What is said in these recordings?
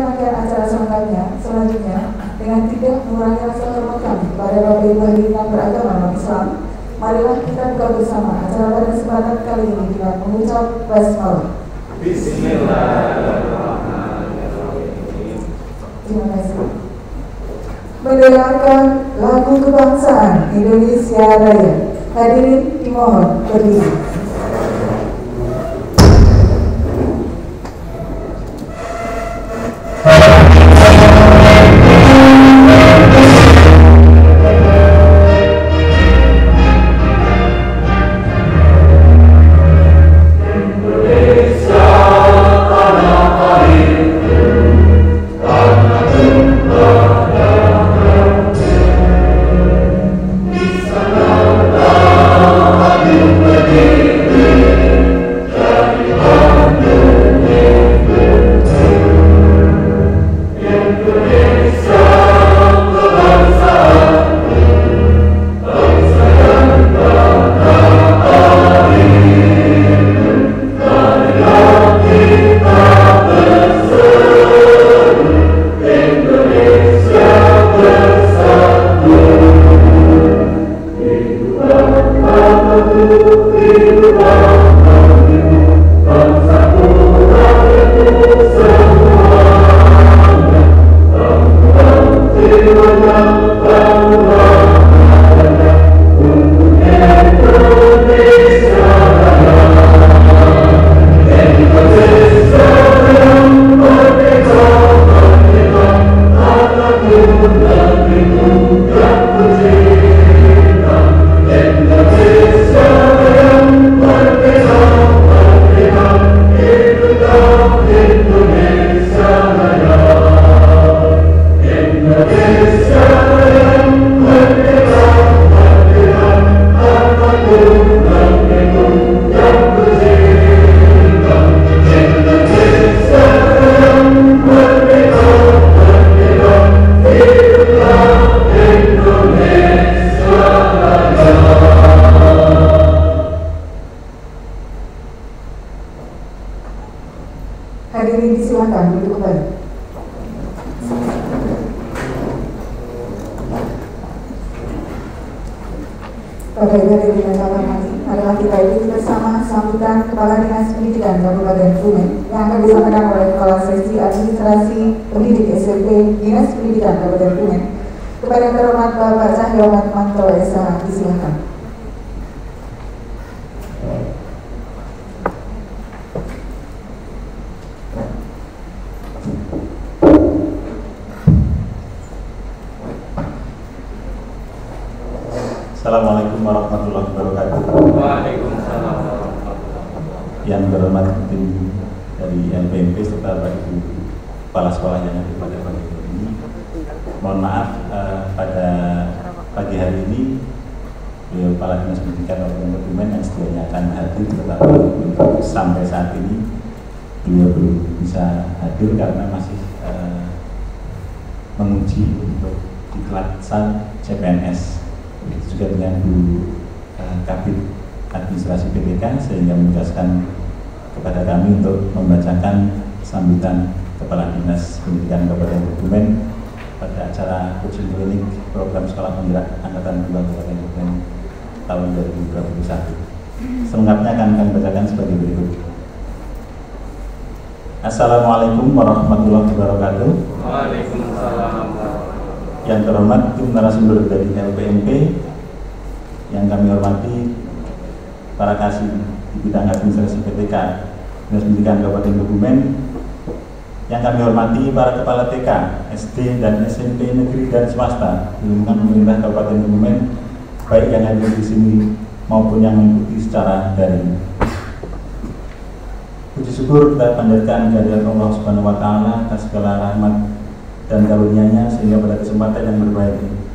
rangkaian acara selanjutnya dengan tidak mengurangi rasa hormat kami kepada Bapak Ibu hadirin yang beragama non-Islam. Marilah kita buka bersama acara pada kesempatan kali ini dengan mengucap basmalah. Bismillahirrahmanirrahim. Terima kasih. Mendengarkan lagu kebangsaan Indonesia Raya. Hadirin dimohon berdiri. Hadirin disilakan duduk kembali. Bapak Ibu hadirin yang kami hormati, marilah kita ikuti bersama sambutan Kepala Dinas Pendidikan Kabupaten Kebumen yang akan disampaikan oleh Kepala Seksi Administrasi Pendidik SMP Dinas Pendidikan Kabupaten Kebumen. Kepada yang terhormat Bapak Cahyo Matmanto SH, disilakan. Assalamualaikum warahmatullahi wabarakatuh. Waalaikumsalam warahmatullahi wabarakatuh. Yang terhormat tim dari LPMP serta Bapak Ibu Kepala Sekolah yang ada pada pagi hari ini. Mohon maaf pada pagi hari ini beliau Kepala Dinas Pendidikan Kabupaten Kebumen yang sedianya akan hadir, tetapi untuk sampai saat ini beliau belum bisa hadir karena masih menguji untuk diklat CPNS. Begitu juga dengan Bu Kabid Administrasi PTK, sehingga menugaskan kepada kami untuk membacakan sambutan Kepala Dinas Pendidikan Kabupaten Kebumen pada acara coaching klinik program sekolah penggerak angkatan 2 Kabupaten Kebumen tahun 2021. Selengkapnya akan kami bacakan sebagai berikut. Assalamualaikum warahmatullahi wabarakatuh. Waalaikumsalam. Yang terhormat tim narasumber dari LPMP, yang kami hormati para kasih di bidang administrasi PTK Dinas Pendidikan Kabupaten Kebumen, yang kami hormati para kepala TK, SD dan SMP negeri dan swasta di lingkungan pemerintah Kabupaten Kebumen, baik yang hadir di sini maupun yang mengikuti secara daring. Puji syukur kita panjatkan kehadirat Allah Subhanahu wa Ta'ala atas segala rahmat dan karunia-Nya, sehingga pada kesempatan yang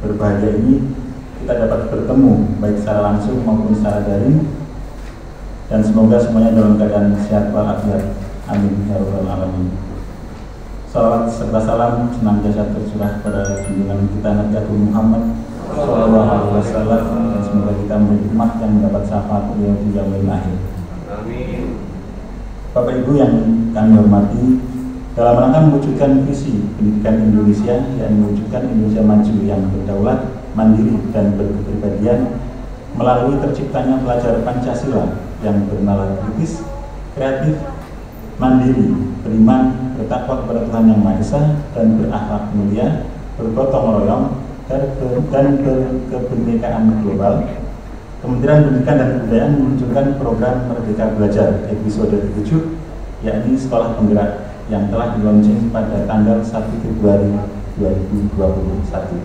berbahagia ini kita dapat bertemu baik secara langsung maupun secara daring, dan semoga semuanya dalam keadaan sehat walafiat. Amin ya rabbal alamin. Salawat serta salam senantiasa tercurah pada junjungan kita Nabi Agung Muhammad sallallahu alaihi wasallam, dan semoga kita menjadi umat yang mendapat syafaat beliau di yaumil akhir. Amin. Bapak Ibu yang kami hormati, dalam rangka mewujudkan visi pendidikan Indonesia yang mewujudkan Indonesia maju yang berdaulat, mandiri, dan berkepribadian melalui terciptanya pelajar Pancasila yang bernalar kritis, kreatif, mandiri, beriman, bertakwa kepada Tuhan Yang Maha Esa, dan berakhlak mulia, bergotong royong, dan berkebinekaan global. Kementerian Pendidikan dan Kebudayaan meluncurkan program Merdeka Belajar episode 7, yakni Sekolah Penggerak, yang telah dilaunching pada tanggal 1 Februari 2021.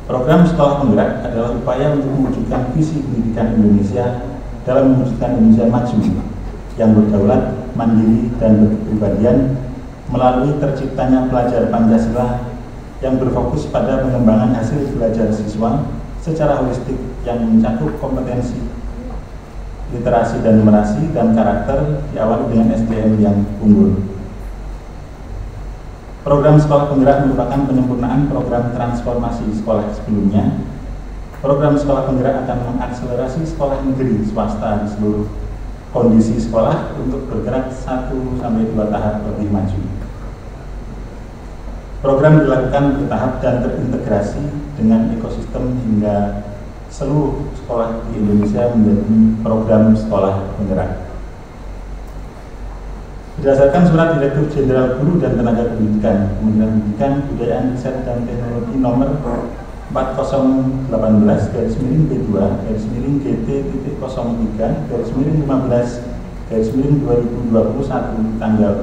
Program Sekolah Penggerak adalah upaya untuk mewujudkan visi pendidikan Indonesia dalam mewujudkan Indonesia maju yang berdaulat, mandiri, dan berkepribadian melalui terciptanya pelajar Pancasila yang berfokus pada pengembangan hasil belajar siswa secara holistik yang mencakup kompetensi, literasi dan numerasi, dan karakter diawali dengan SDM yang unggul. Program Sekolah Penggerak merupakan penyempurnaan program transformasi sekolah sebelumnya. Program Sekolah Penggerak akan mengakselerasi sekolah negeri swasta di seluruh kondisi sekolah untuk bergerak 1-2 tahap lebih maju. Program dilakukan bertahap dan terintegrasi dengan ekosistem hingga seluruh sekolah di Indonesia menjadi program Sekolah Penggerak. Berdasarkan Surat Direktur Jenderal Guru dan Tenaga Pendidikan Kementerian Pendidikan, Kebudayaan, Riset, dan Teknologi nomor 4018/GT.03/15/2021 tanggal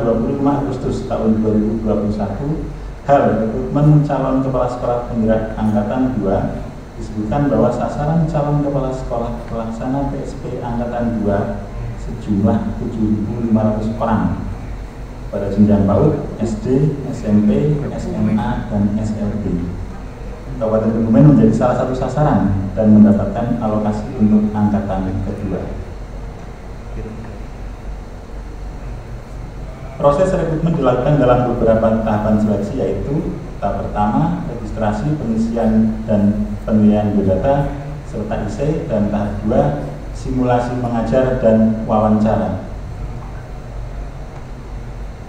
25 Agustus tahun 2021 hal rekrutmen calon kepala sekolah penggerak angkatan 2 disebutkan bahwa sasaran calon kepala sekolah pelaksana PSP angkatan 2 sejumlah 7.500 orang pada jenjang PAUD, SD, SMP, SMA, dan SLB. Kabupaten Kebumen menjadi salah satu sasaran dan mendapatkan alokasi untuk angkatan kedua. Proses rekrutmen dilakukan dalam beberapa tahapan seleksi, yaitu tahap pertama registrasi, pengisian, dan penilaian biodata serta IC, dan tahap 2 simulasi mengajar dan wawancara.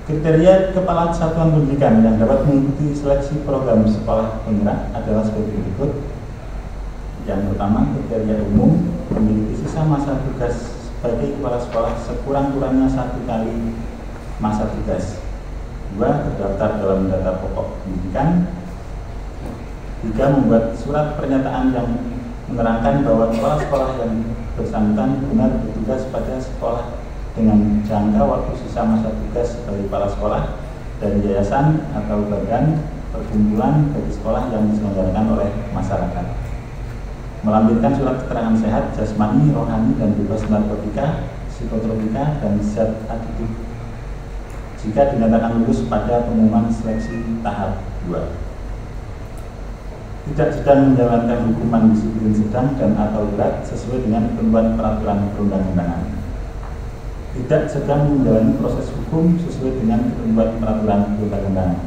Kriteria kepala satuan pendidikan yang dapat mengikuti seleksi program sekolah penggerak adalah sebagai berikut. Yang pertama, kriteria umum, memiliki sisa masa tugas sebagai kepala sekolah sekurang-kurangnya 1 kali masa tugas. 2. Terdaftar dalam data pokok pendidikan. 3. Membuat surat pernyataan yang menerangkan bahwa kepala sekolah yang bersangkutan benar bertugas pada sekolah dengan jangka waktu sisa masa tugas sebagai kepala sekolah dari yayasan atau badan perkumpulan bagi sekolah yang diselenggarakan oleh masyarakat. Melampirkan surat keterangan sehat jasmani, rohani, dan bebas narkotika, psikotropika, dan zat aditif jika dinyatakan lulus pada pengumuman seleksi tahap 2. Tidak sedang menjalankan hukuman disiplin sedang dan atau berat sesuai dengan ketentuan peraturan perundang-undangan. Tidak sedang menjalani proses hukum sesuai dengan ketentuan peraturan perundang-undangan.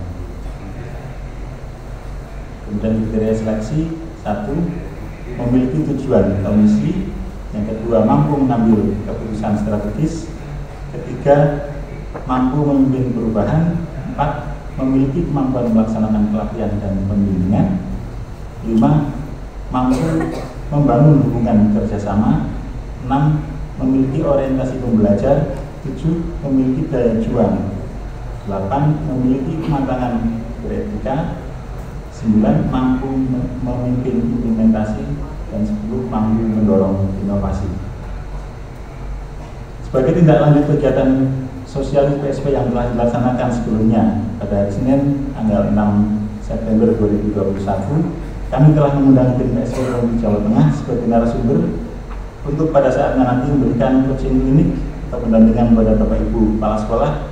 Kemudian kriteria seleksi: 1. Memiliki tujuan atau misi. Yang kedua, mampu mengambil keputusan strategis. Ketiga, mampu memimpin perubahan. 4. Memiliki kemampuan melaksanakan pelatihan dan pembimbingan. 5. Mampu membangun hubungan kerjasama. 6. Memiliki orientasi pembelajar. 7. Memiliki daya juang. 8. Memiliki kematangan beretika. 9. Mampu memimpin implementasi. Dan 10. Mampu mendorong inovasi. Sebagai tindak lanjut kegiatan sosial PSP yang telah dilaksanakan sebelumnya pada hari Senin tanggal 6 September 2021, kami telah mengundang tim PSP Provinsi Jawa Tengah sebagai narasumber untuk pada saatnya nanti memberikan coaching klinik atau pendampingan kepada Bapak Ibu kepala sekolah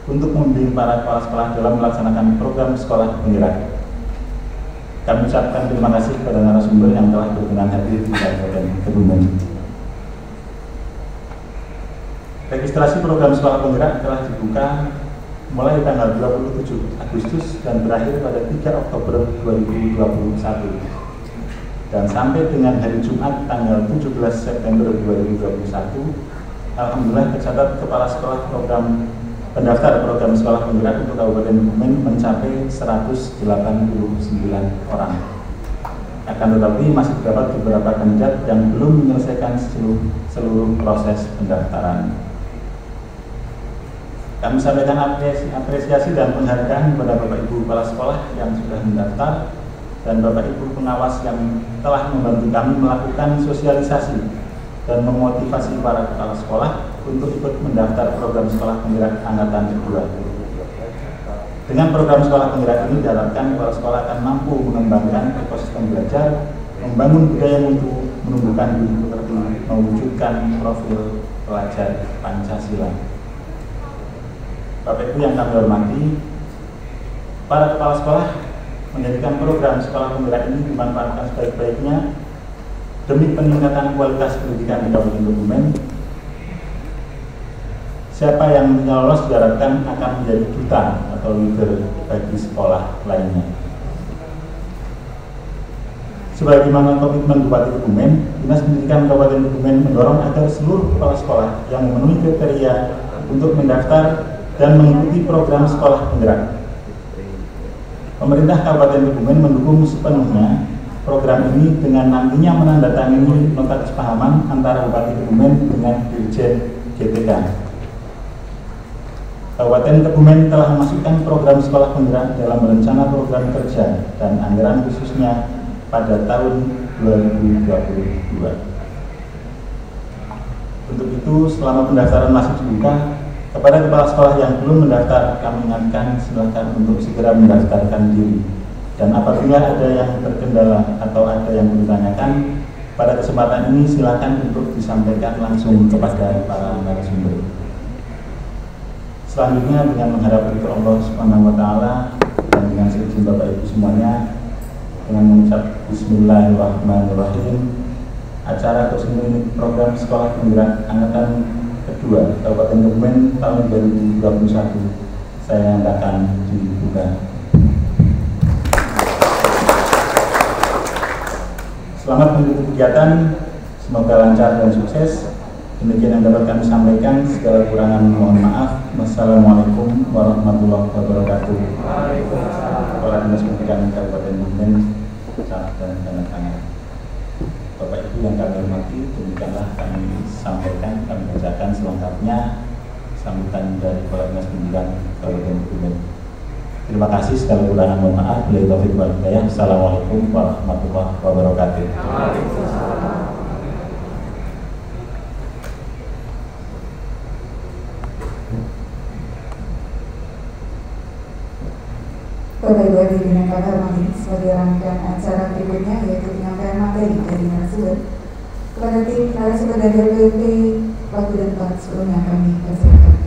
untuk membimbing para kepala sekolah dalam melaksanakan program sekolah penggerak. Kami ucapkan terima kasih kepada narasumber yang telah berkenan hadir di Kabupaten Kebumen. Registrasi program sekolah penggerak telah dibuka mulai tanggal 27 Agustus dan berakhir pada 3 Oktober 2021 dan sampai dengan hari Jumat tanggal 17 September 2021 Alhamdulillah tercatat kepala sekolah pendaftar program sekolah penggerak untuk Kabupaten Kebumen mencapai 189 orang. Akan tetapi masih terdapat beberapa kandidat yang belum menyelesaikan seluruh proses pendaftaran. Kami sampaikan apresiasi dan penghargaan kepada Bapak Ibu Kepala Sekolah yang sudah mendaftar dan Bapak Ibu pengawas yang telah membantu kami melakukan sosialisasi dan memotivasi para kepala sekolah untuk ikut mendaftar program sekolah penggerak angkatan kedua. Dengan program sekolah penggerak ini diharapkan kepala sekolah akan mampu mengembangkan ekosistem belajar, membangun budaya mutu, menumbuhkan budi pekerti, mewujudkan profil pelajar Pancasila. Bapak Ibu yang kami hormati, para kepala sekolah menjadikan program sekolah penggerak ini dimanfaatkan sebaik-baiknya demi peningkatan kualitas pendidikan di Kabupaten Kebumen. Siapa yang lolos diharapkan akan menjadi duta atau leader bagi sekolah lainnya. Sebagaimana komitmen Bupati Kebumen, Dinas Pendidikan Kabupaten Kebumen mendorong agar seluruh kepala sekolah yang memenuhi kriteria untuk mendaftar dan mengikuti program sekolah penggerak. Pemerintah Kabupaten Kebumen mendukung sepenuhnya program ini dengan nantinya menandatangani nota kesepahaman antara Bupati Kebumen dengan Dirjen GTK. Kabupaten Kebumen telah memasukkan program sekolah penggerak dalam rencana program kerja dan anggaran khususnya pada tahun 2022. Untuk itu, selama pendaftaran masih dibuka, kepada kepala sekolah yang belum mendaftar, kami ingatkan silakan untuk segera mendaftarkan diri. Dan apabila ada yang terkendala atau ada yang ditanyakan, pada kesempatan ini silakan untuk disampaikan langsung kepada para narasumber. Selanjutnya dengan mengharap ridho Allah Subhanahu wa taala dan dengan seizin Bapak Ibu semuanya, dengan mengucap Bismillahirrahmanirrahim, acara resmi program sekolah penggerak angkatan kedua Kabupaten Kebumen tahun 2021 saya nyatakan dibuka. Selamat mengikuti kegiatan, semoga lancar dan sukses. Demikian yang dapat kami sampaikan, segala kurangan mohon maaf. Wassalamualaikum warahmatullahi wabarakatuh. Kepala Dinas Pendidikan Kabupaten Kebumen, salam dan tanda tangan. Bapak Ibu yang kami hormati, demikianlah kami sampaikan, kami bacakan selengkapnya sambutan dari Kepala Dinas Pendidikan Kabupaten Kebumen. Terima kasih, segala kurangan mohon maaf. Billahi taufiq wal hidayah. Assalamualaikum warahmatullahi wabarakatuh. Bapak Ibu hadirin yang kami hormati, sebagai rangkaian acara berikutnya yaitu penyampaian materi dari narasumber. Kepada tim narasumber dari LPP, waktu dan tempat sebelumnya kami persilakan.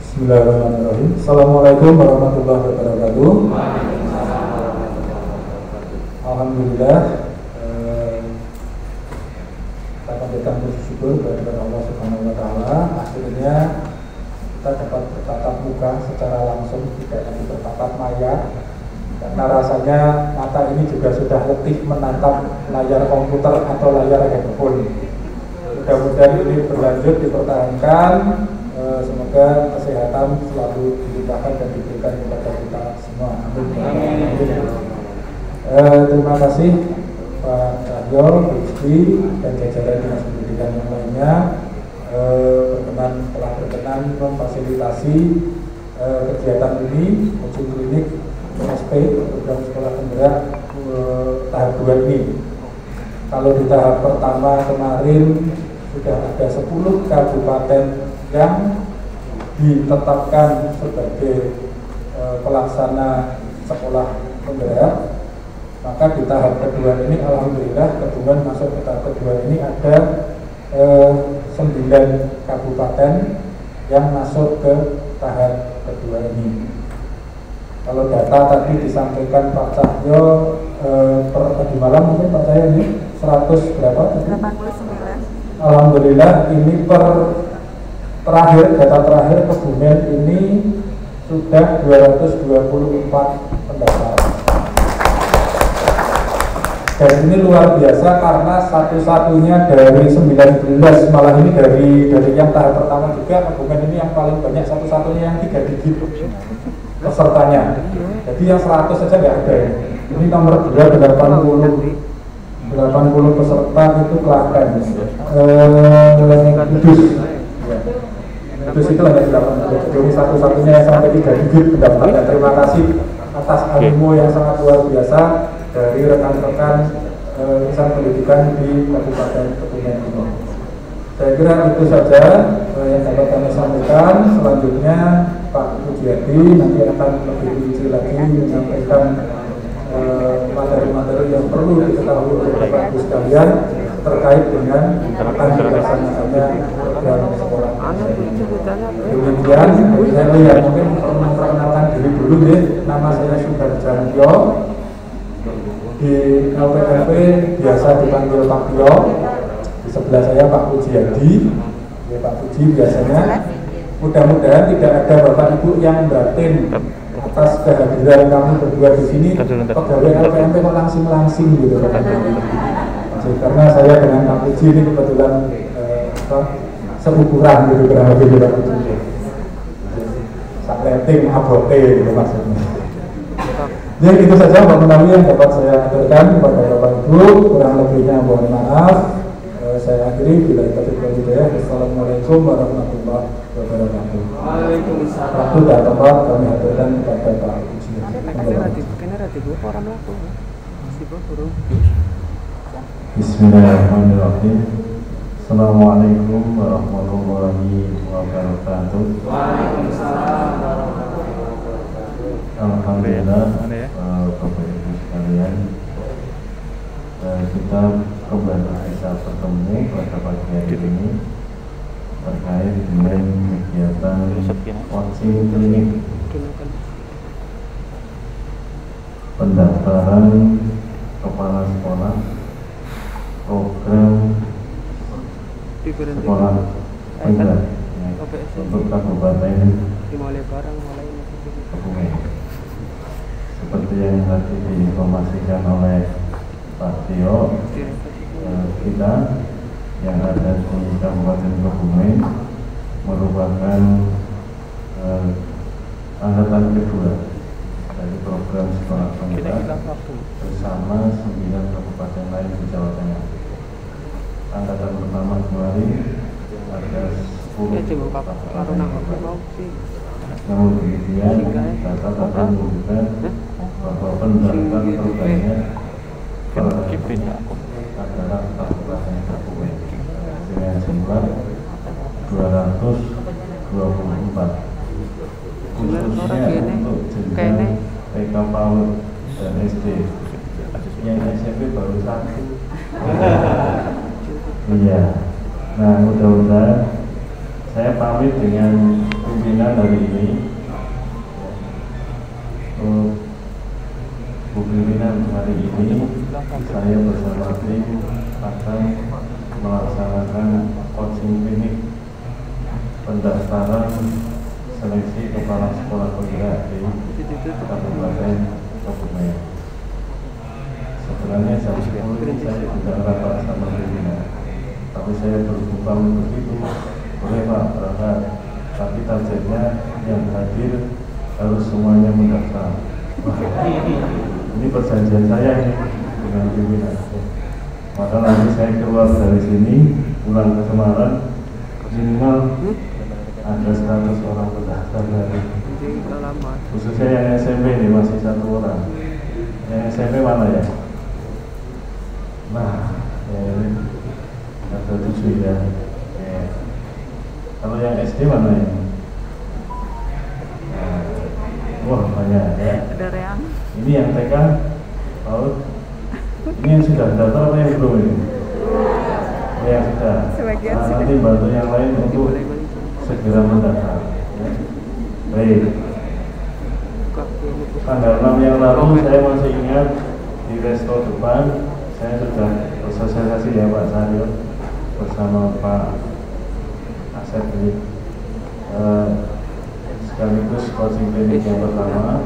Bismillahirrahmanirrahim. Assalamualaikum warahmatullahi wabarakatuh. Alhamdulillah, kita panjatkan puji syukur kepada Allah Subhanahu wa taala. Akhirnya kita dapat bertatap muka secara langsung, tidak lagi bertatap maya, karena rasanya mata ini juga sudah letih menatap layar komputer atau layar handphone. Mudah-mudahan ini berlanjut, dipertahankan. Semoga kesehatan selalu dilimpahkan dan diberikan kepada kita semua. Amin. Terima kasih Pak Cahyo, Rizky, dan jajaran Dinas Pendidikan yang lainnya telah berkenan memfasilitasi kegiatan ini, uji klinik PSP program sekolah penggerak tahap 2 ini. Kalau di tahap pertama kemarin sudah ada 10 kabupaten yang ditetapkan sebagai pelaksana sekolah penggerak, maka di tahap kedua ini alhamdulillah Kebumen masuk ke tahap kedua ini ada 9 kabupaten yang masuk ke tahap kedua ini. Kalau data tadi disampaikan Pak Cahyo tadi malam mungkin Pak Cahyo ini 100 berapa? 89. Alhamdulillah ini data terakhir Kebumen ini sudah 224 pendaftaran. Dan ini luar biasa karena satu-satunya dari 19, malah ini dari yang tahap pertama juga, kebumen ini yang paling banyak, satu-satunya yang 3 digit pesertanya. Jadi yang 100 saja nggak ada ya. Ini nomor 2, 80 peserta itu Klaten. Kudus itu hanya 80. Jadi satu-satunya yang sampai 3 digit pendaftarnya. Terima kasih atas animo yang sangat luar biasa dari rekan-rekan insan pendidikan di Kabupaten Kebumen ini. Saya kira itu saja yang dapat kami sampaikan. Selanjutnya Pak Pujiadi nanti akan lebih rinci lagi menyampaikan materi-materi yang perlu diketahui oleh Bapak Ibu sekalian terkait dengan akan dilaksanakannya program sekolah. Demikian, saya lihat mungkin memperkenalkan diri dulu ya. Nama saya Sudarjantyo. Di LPMP biasa dipanggil Pak Tio. Di sebelah saya Pak Pujiadi. Ya, Pak Puji biasanya. Mudah-mudahan tidak ada Bapak Ibu yang batin atas kehadiran kami berdua di sini. Pegawai LPMP kok langsing-langsing gitu. Karena saya dengan Pak Puji ini kebetulan seukuran gitu kurang lebih Pak Puji. Sakleting abote gitu maksudnya. Jadi itu saja Pak Menawi yang dapat saya aturkan kepada Bapak Ibu. Kurang lebihnya mohon maaf. Saya akhiri bila itu hidayah. Assalamualaikum warahmatullahi wabarakatuh. Waalaikumsalam. Waktu dan tempat kami aturkan kepada Pak Puji. Bismillahirrahmanirrahim. Assalamualaikum warahmatullahi wabarakatuh. Waalaikumsalam warahmatullahi wabarakatuh. Alhamdulillah, Bapak Ibu sekalian, kita kembali bisa bertemu pada pagi hari ini terkait dengan kegiatan coaching klinik pendaftaran kepala sekolah program sekolah penggerak untuk Kabupaten Kebumen. Seperti yang tadi diinformasikan oleh Pak Tio, kita yang ada di Kabupaten Kebumen merupakan angkatan kedua dari program sekolah penggerak bersama 9 kabupaten lain di Jawa Tengah. Angkatan pertama kemarin ada 10 kabupaten. Namun demikian, data-data menunjukkan bahwa pendaftar terbanyak adalah Kabupaten Kebumen dengan jumlah 224, khususnya untuk jenjang TK PAUD dan SD. Yang SMP baru 1. Iya. Nah, mudah-mudahan saya pamit dengan pimpinan hari ini. Bu pimpinan hari ini saya bersama tim akan melaksanakan coaching klinik pendaftaran seleksi kepala sekolah penggerak di Kabupaten Kebumen. Sebenarnya saya sudah rapat sama pimpinan, tapi saya bersumpah begitu. Boleh Pak, berangkat, tapi targetnya yang hadir harus semuanya mendaftar. Ini perjanjian saya ini dengan pimpinan. Maka nanti saya keluar dari sini, pulang ke Semarang, minimal ada 100 orang pendaftar dari. Khususnya yang SMP ini masih 1 orang. Yang SMP mana ya? Nah, ini ada 7 ya. Kalau yang SD mana ya? Nah, wah banyak ya. Ini yang TK, PAUD. Ini yang sudah daftar apa yang belum ini? Yang sudah. Nah, nanti bantu yang lain untuk segera mendaftar. Ya. Baik. Tanggal 6 yang lalu saya masih ingat di resto depan saya sudah bersosialisasi ya Pak Saryo bersama Pak Asep ini. Sekaligus coaching klinik yang pertama.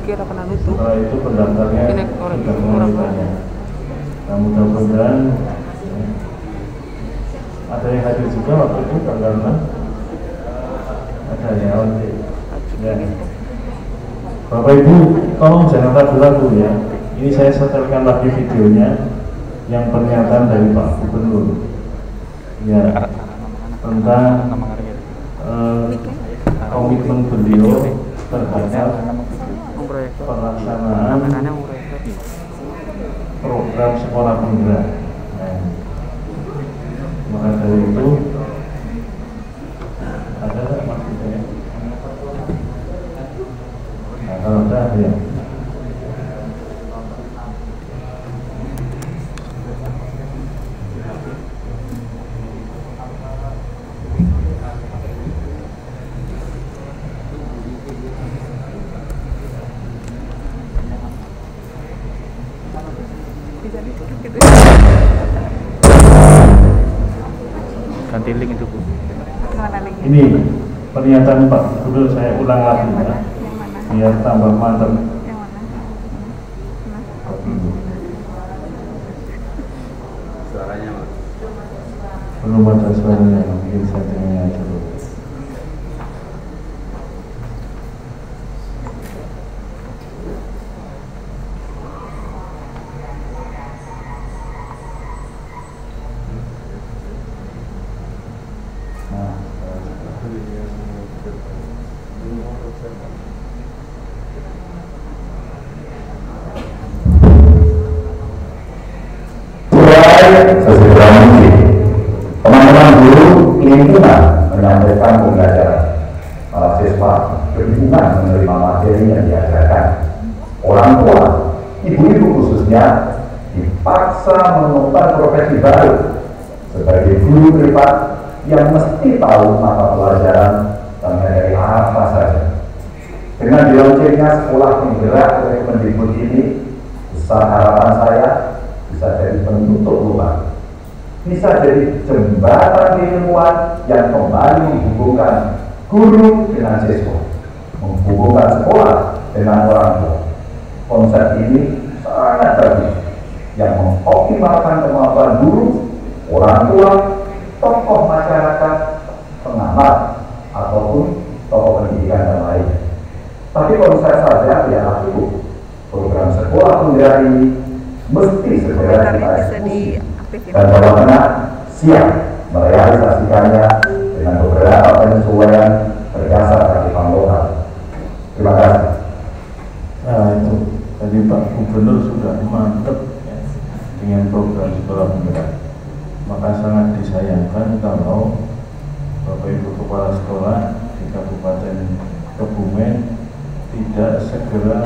Setelah itu pendaftarnya sudah mulai banyak. Nah, mudah-mudahan ada yang hadir juga waktu itu karena ada ya, oke. Ya. Bapak Ibu, tolong jangan ragu-ragu ya. Ini saya setelkan lagi videonya yang pernyataan dari Pak Gubernur ya tentang komitmen beliau terhadap pelaksanaan program sekolah penggerak. Nah, maka dari itu ada maksudnya. Nah, kalau ada ya. Ganti link itu Bu. Ini pernyataan Pak Gubernur, saya ulang lagi ya, biar tambah mantap. Suaranya Mas. Belum ada suaranya, mungkin settingnya dulu. Sesegera mungkin teman-teman guru lingkungan menyampaikan pembelajaran, mahasiswa berhubungan menerima materi yang diajarkan, orang tua, ibu-ibu khususnya dipaksa menemukan profesi baru sebagai guru privat yang mesti tahu mata pelajaran dan dari apa saja. Dengan dilaunchingnya sekolah penggerak oleh Kemendikbud ini, besar harapan saya bisa jadi penutup lubang, bisa jadi jembatan keilmuan yang kembali menghubungkan guru dengan siswa, menghubungkan sekolah dengan orang tua. Konsep ini sangat bagus, yang mengoptimalkan kemampuan guru, orang tua, tokoh masyarakat, pengamat, ataupun tokoh pendidikan yang lain. Tapi konsep saja biarlah cukup. Program sekolah penggerak ini mesti segera kita eksekusi, dan Jawa Tengah siap merealisasikannya dengan beberapa penyesuaian berdasar kearifan lokal. Terima kasih. Nah itu tadi Pak Gubernur sudah mantep ya, dengan program sekolah penggerak. Maka sangat disayangkan kalau Bapak Ibu Kepala Sekolah di Kabupaten Kebumen tidak segera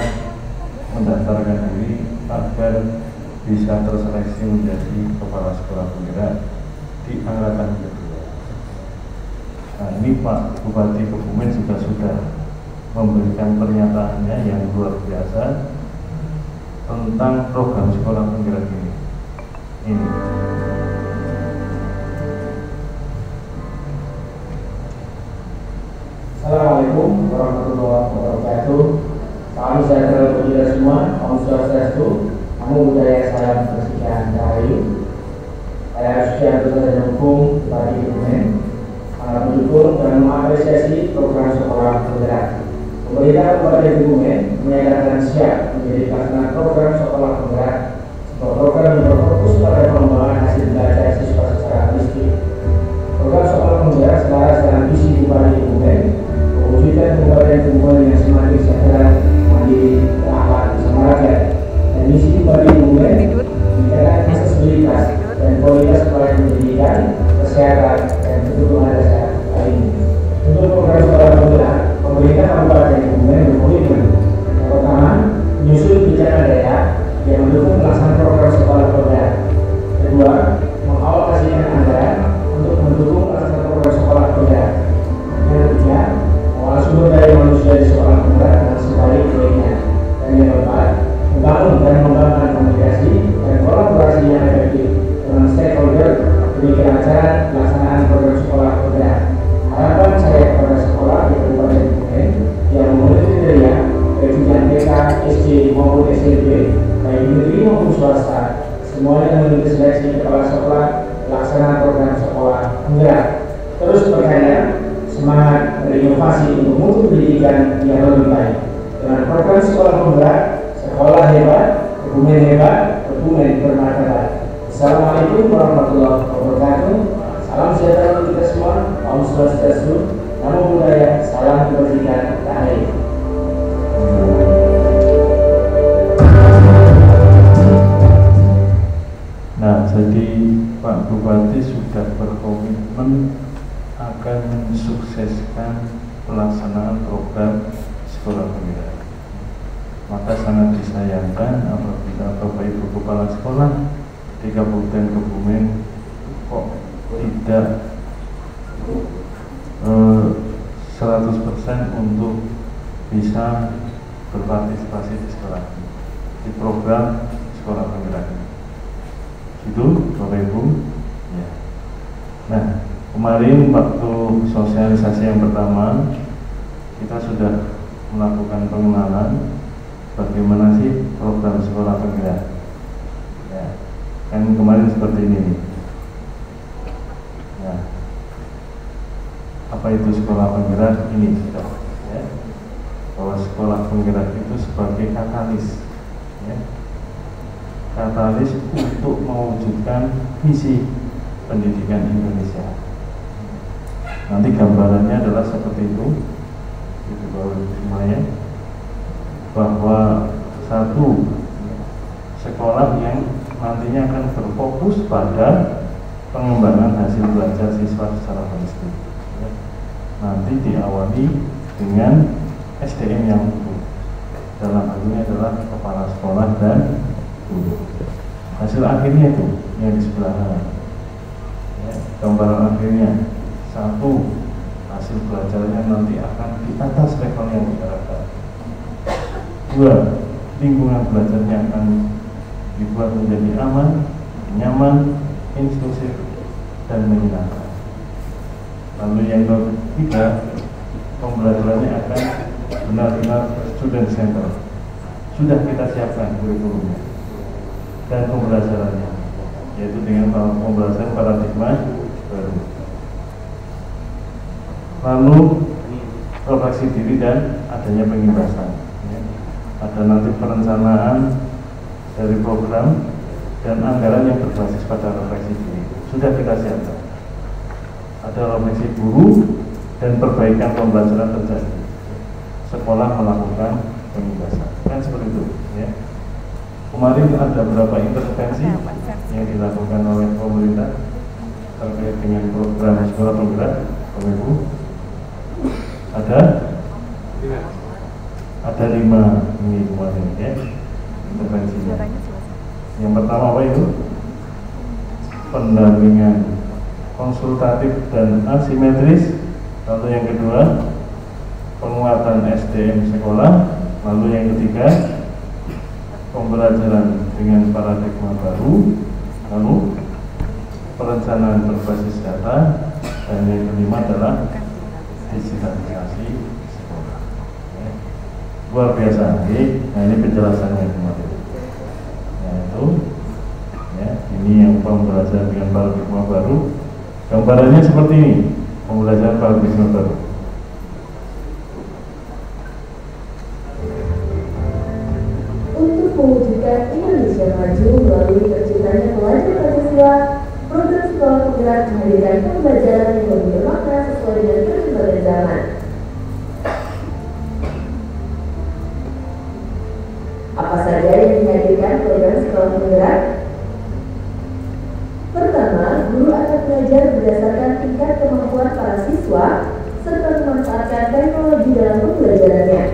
mendaftarkan diri agar bisa terseleksi menjadi kepala sekolah penggerak di angkatan kedua. Nah ini Pak Bupati Kebumen juga sudah memberikan pernyataannya yang luar biasa tentang program sekolah penggerak ini. Assalamualaikum warahmatullahi wabarakatuh. Salam sejahtera bagi kita semua. Om Swastiastu. Namo Buddhaya, salam kebajikan rahayu. Saya Suciarto Sarjana Hukum Bupati Kebumen sangat mendukung dan mengapresiasi program sekolah penggerak. Pemerintah Kabupaten Kebumen menyatakan siap menjadi pelaksanaan program sekolah penggerak, sebuah program yang berfokus pada pengembangan hasil belajar siswa secara holistik. Program sekolah penggerak selaras dengan visi Bupati Kebumen, mewujudkan Kabupaten Kebumen yang semakin sejahtera, mandiri, berakhlak, bisa merakyat. Dan misi Bupati Kebumen meningkatkan aksesibilitas dan kualitas pelayanan pendidikan, kesehatan, dan kebutuhan dasar lainnya. Untuk program sekolah penggerak, pemerintah Kabupaten Kebumen berkomitmen yang pertama, menyusun kebijakan daerah yang mendukung pelaksanaan program sekolah penggerak. Kedua, semuanya memiliki seleksi kepala sekolah pelaksanaan program sekolah penggerak terus berkarya, semangat berinovasi untuk mutu pendidikan yang lebih baik dengan program sekolah penggerak, sekolah hebat, kebumen bermartabat. Assalamualaikum warahmatullahi wabarakatuh. Salam sejahtera untuk kita semua. Om Swastiastu, Namo Buddhaya, salam kebajikan, tahir. Nah, jadi Pak Bupati sudah berkomitmen akan mensukseskan pelaksanaan program sekolah penggerak. Maka sangat disayangkan apabila Bapak Ibu Kepala Sekolah di Kabupaten Kebumen kok tidak 100% untuk bisa berpartisipasi di sekolah, di program sekolah penggerak. Itu Bapak Ibu ya. Nah, kemarin waktu sosialisasi yang pertama kita sudah melakukan pengenalan bagaimana sih program sekolah penggerak ya. Kan kemarin seperti ini nih. Ya. Apa itu sekolah penggerak? Ini sudah ya. Bahwa sekolah penggerak itu sebagai katalis ya. Katalis untuk mewujudkan visi pendidikan Indonesia. Nanti gambarannya adalah seperti itu bawah semuanya, bahwa satu sekolah yang nantinya akan berfokus pada pengembangan hasil belajar siswa secara holistik. Nanti diawali dengan SDM yang utuh. Dalam hal ini adalah kepala sekolah dan guru. Hasil akhirnya itu yang di sebelah kanan. Ya, gambaran akhirnya satu, hasil belajarnya nanti akan di atas level yang diharapkan. Dua, lingkungan belajarnya akan dibuat menjadi aman, nyaman, inklusif, dan menyenangkan. Lalu yang ketiga, pembelajarannya akan benar-benar student center. Sudah kita siapkan kurikulumnya dan pembelajarannya, yaitu dengan pembelajaran paradigma baru. Lalu refleksi diri dan adanya pengimbasan ya. Ada nanti perencanaan dari program dan anggaran yang berbasis pada refleksi diri. Sudah kita siapkan. Ada refleksi guru dan perbaikan pembelajaran terjadi. Sekolah melakukan pengimbasan. Kan seperti itu ya. Kemarin ada beberapa intervensi yang dilakukan oleh pemerintah terkait dengan program sekolah penggerak. Bapak Ibu, ada 5 ini kemarin ya intervensinya. Yang pertama apa itu? Pendampingan konsultatif dan asimetris. Lalu yang kedua, penguatan SDM sekolah. Lalu yang ketiga, pembelajaran dengan paradigma baru. Lalu perencanaan berbasis data. Dan yang kelima adalah digitalisasi sekolah ya. Luar biasa ya. Nah ini penjelasannya kemarin ya, itu ya, ini yang pembelajaran dengan paradigma baru. Gambarannya seperti ini, pembelajaran paradigma baru. Untuk mewujudkan Indonesia maju melalui terciptanya pelajar siswa, program sekolah penggerak menghadirkan pembelajaran yang lebih bermakna sesuai dengan perkembangan zaman. Apa saja yang dihadirkan program sekolah penggerak? Pertama, guru akan belajar berdasarkan tingkat kemampuan para siswa serta memanfaatkan teknologi dalam pembelajarannya.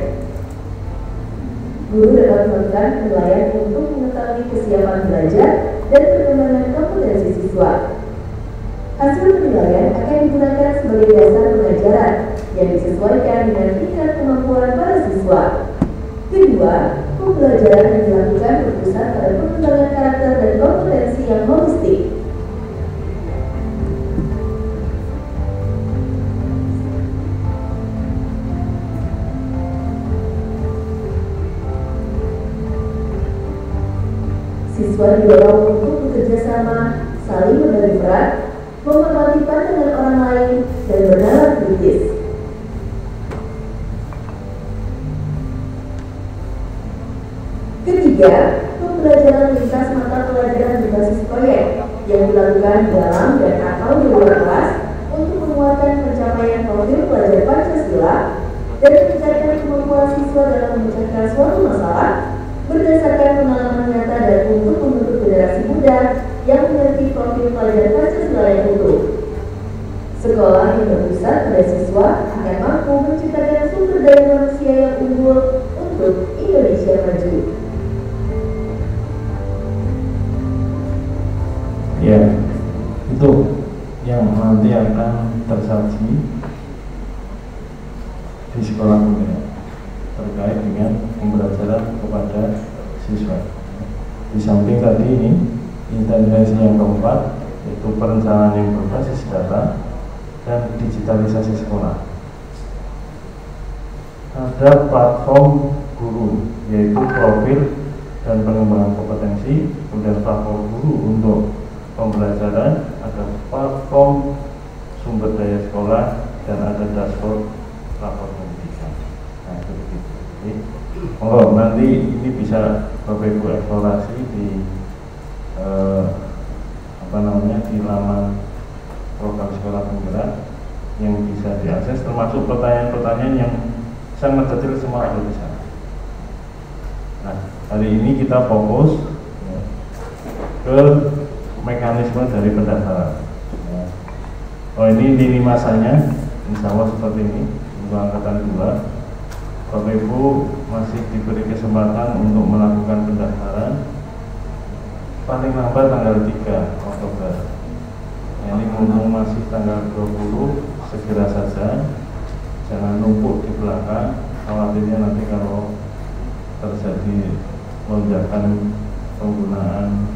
Guru dapat melakukan penilaian untuk mengetahui kesiapan belajar dan perkembangan kompetensi siswa. Hasil penilaian akan digunakan sebagai dasar pengajaran yang disesuaikan dengan tingkat kemampuan para siswa. Kedua, pembelajaran yang dilakukan berpusat pada pengembangan karakter dan kompetensi yang holistik. siswa didorong untuk bekerja sama, saling memberi peran, menghormati pandangan orang lain, dan bernalar kritis. Ketiga, pembelajaran lintas mata pelajaran berbasis proyek yang dilakukan dalam dan atau di luar kelas untuk menguatkan pencapaian profil pelajar Pancasila dan meningkatkan kemampuan siswa dalam memecahkan suatu masalah berdasarkan pengalaman nyata dan untuk membentuk generasi muda yang memiliki profil pelajar Pancasila yang utuh. Sekolah yang berpusat pada siswa akan mampu menciptakan sumber daya manusia yang unggul untuk Indonesia maju. Ya, itu yang nanti akan tersaji di sekolah dunia terkait dengan pembelajaran kepada siswa. Di samping tadi ini intervensi yang keempat, yaitu perencanaan yang berbasis data dan digitalisasi sekolah. Ada platform guru, yaitu profil dan pengembangan kompetensi, kemudian platform guru untuk pembelajaran, ada platform sumber daya sekolah, dan ada dashboard lapor pendidikan. Nah, itu begitu. Oh, nanti ini bisa Bapak Ibu eksplorasi di di laman program sekolah penggerak yang bisa diakses, termasuk pertanyaan-pertanyaan yang sangat detail semua ada di sana. Nah, hari ini kita fokus ke mekanisme dari pendaftaran. Oh, ini lini masanya, insya Allah seperti ini untuk angkatan 2. Bapak Ibu masih diberi kesempatan untuk melakukan pendaftaran paling lambat tanggal 3 Oktober. Ini mumpung masih tanggal 20, segera saja, jangan numpuk di belakang. Khawatirnya nanti kalau terjadi lonjakan penggunaan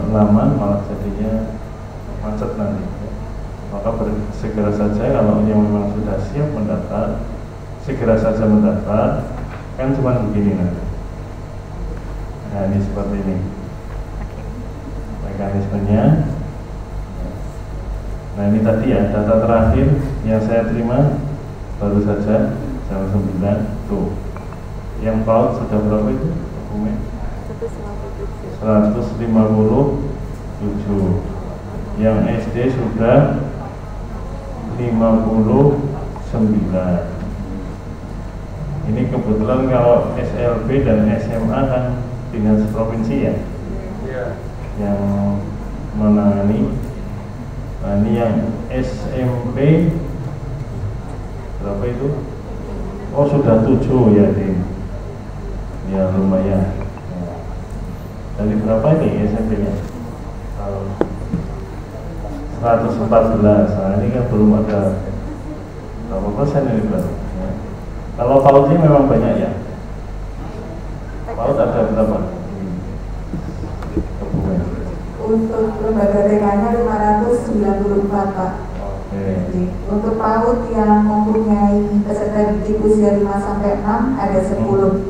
laman malah jadinya macet nanti. Maka segera saja, kalau yang memang sudah siap mendaftar, segera saja mendaftar. Kan cuma begini nanti. Nah, ini seperti ini mekanismenya. Nah, ini tadi ya data terakhir yang saya terima baru saja jam 9 tuh. Yang PAUD sudah berapa itu? 157. Yang SD sudah 59. Ini kebetulan kalau SLB dan SMA kan dinas provinsi ya, yang menangani. Nah, ini yang SMP berapa itu? Oh, sudah 7 ya, Din. Ya, lumayan. Dari berapa ini SMP-nya? 114. Nah, ini kan belum ada berapa persen ini baru. Ya. Kalau PAUD memang banyak ya. PAUD ada berapa? Untuk lembaga TK-nya 594, Pak. Jadi, untuk PAUD yang mempunyai peserta didik usia 5-6 ada 10.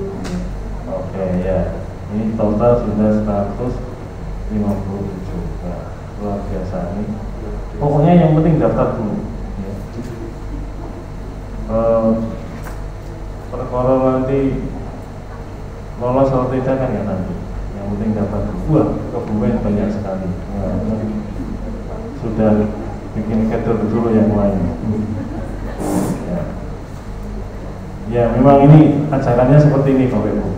Oke, ya. Ini total sudah 157. Nah, luar biasa ini. Pokoknya yang penting daftar dulu. Ya. Perkara nanti lolos atau tidak kan ya nanti. Yang penting dapat dua, kebumen banyak sekali. Ya, sudah bikin kader dulu yang lain. Ya, memang ini acaranya seperti ini Bapak Ibu.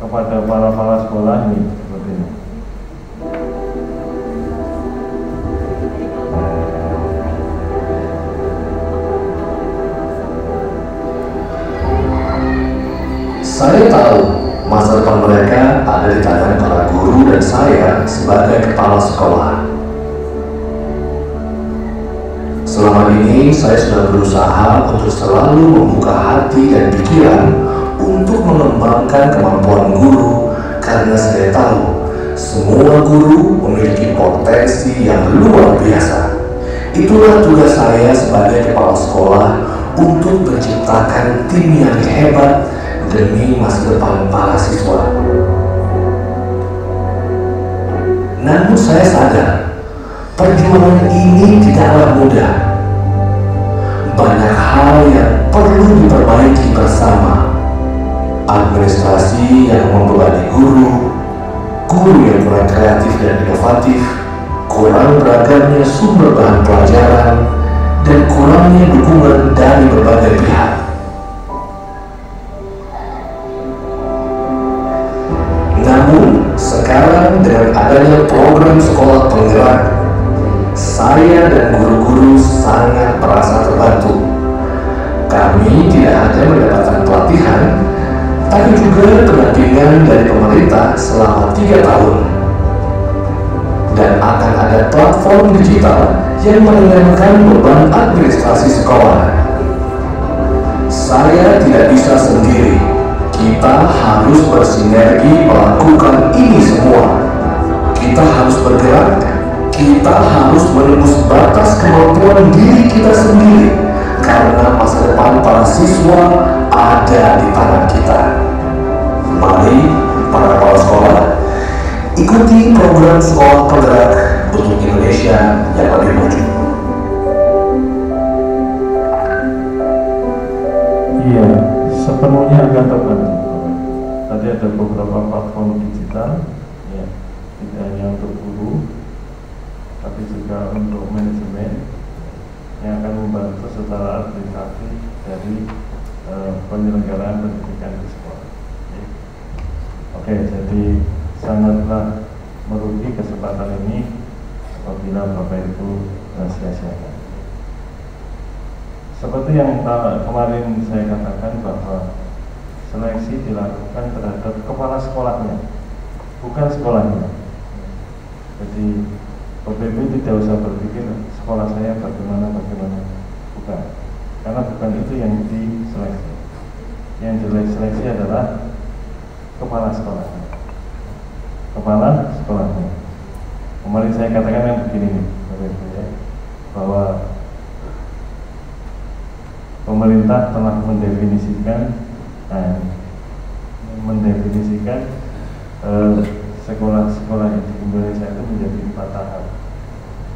Kepada para sekolah ini seperti ini. Saya tahu masa depan mereka ada di tangan para guru dan saya sebagai kepala sekolah. Selama ini saya sudah berusaha untuk selalu membuka hati dan pikiran untuk mengembangkan kemampuan guru, karena saya tahu semua guru memiliki potensi yang luar biasa. Itulah tugas saya sebagai kepala sekolah untuk menciptakan tim yang hebat demi masa depan para siswa. Namun saya sadar, perjuangan ini tidaklah mudah. Banyak hal yang perlu diperbaiki bersama. Administrasi yang membebani guru yang kurang kreatif dan inovatif, kurang beragamnya sumber bahan pelajaran, dan kurangnya dukungan dari berbagai pihak. Namun, sekarang dengan adanya program sekolah penggerak, saya dan guru-guru sangat merasa terbantu. Kami tidak hanya mendapatkan pelatihan, tapi juga pendampingan dari pemerintah selama 3 tahun. Dan akan ada platform digital yang meringankan beban administrasi sekolah. Saya tidak bisa sendiri. Kita harus bersinergi melakukan ini semua. Kita harus bergerak. Kita harus menembus batas kemampuan diri kita sendiri. Karena masa depan para siswa ada di tangan kita. Mari para kepala sekolah, ikuti program sekolah penggerak untuk Indonesia yang lebih maju. Iya, sepenuhnya akan terbantu. Tadi ada beberapa platform digital, ya, tidak hanya untuk guru, tapi juga untuk manajemen yang akan membantu secara administratif dari penyelenggaraan pendidikan di sekolah. Oke, jadi sangatlah merugi kesempatan ini apabila Bapak Ibu sia-siakan. Seperti yang kemarin saya katakan bahwa seleksi dilakukan terhadap kepala sekolahnya, bukan sekolahnya. Jadi Bapak Ibu tidak usah berpikir sekolah saya bagaimana, bukan. Karena bukan itu yang diseleksi. Yang diseleksi adalah kepala sekolahnya. Kepala sekolahnya. Kemarin saya katakan yang begini nih, Bapak Ibu, ya, bahwa pemerintah telah mendefinisikan sekolah-sekolah di Indonesia itu menjadi 4 tahap.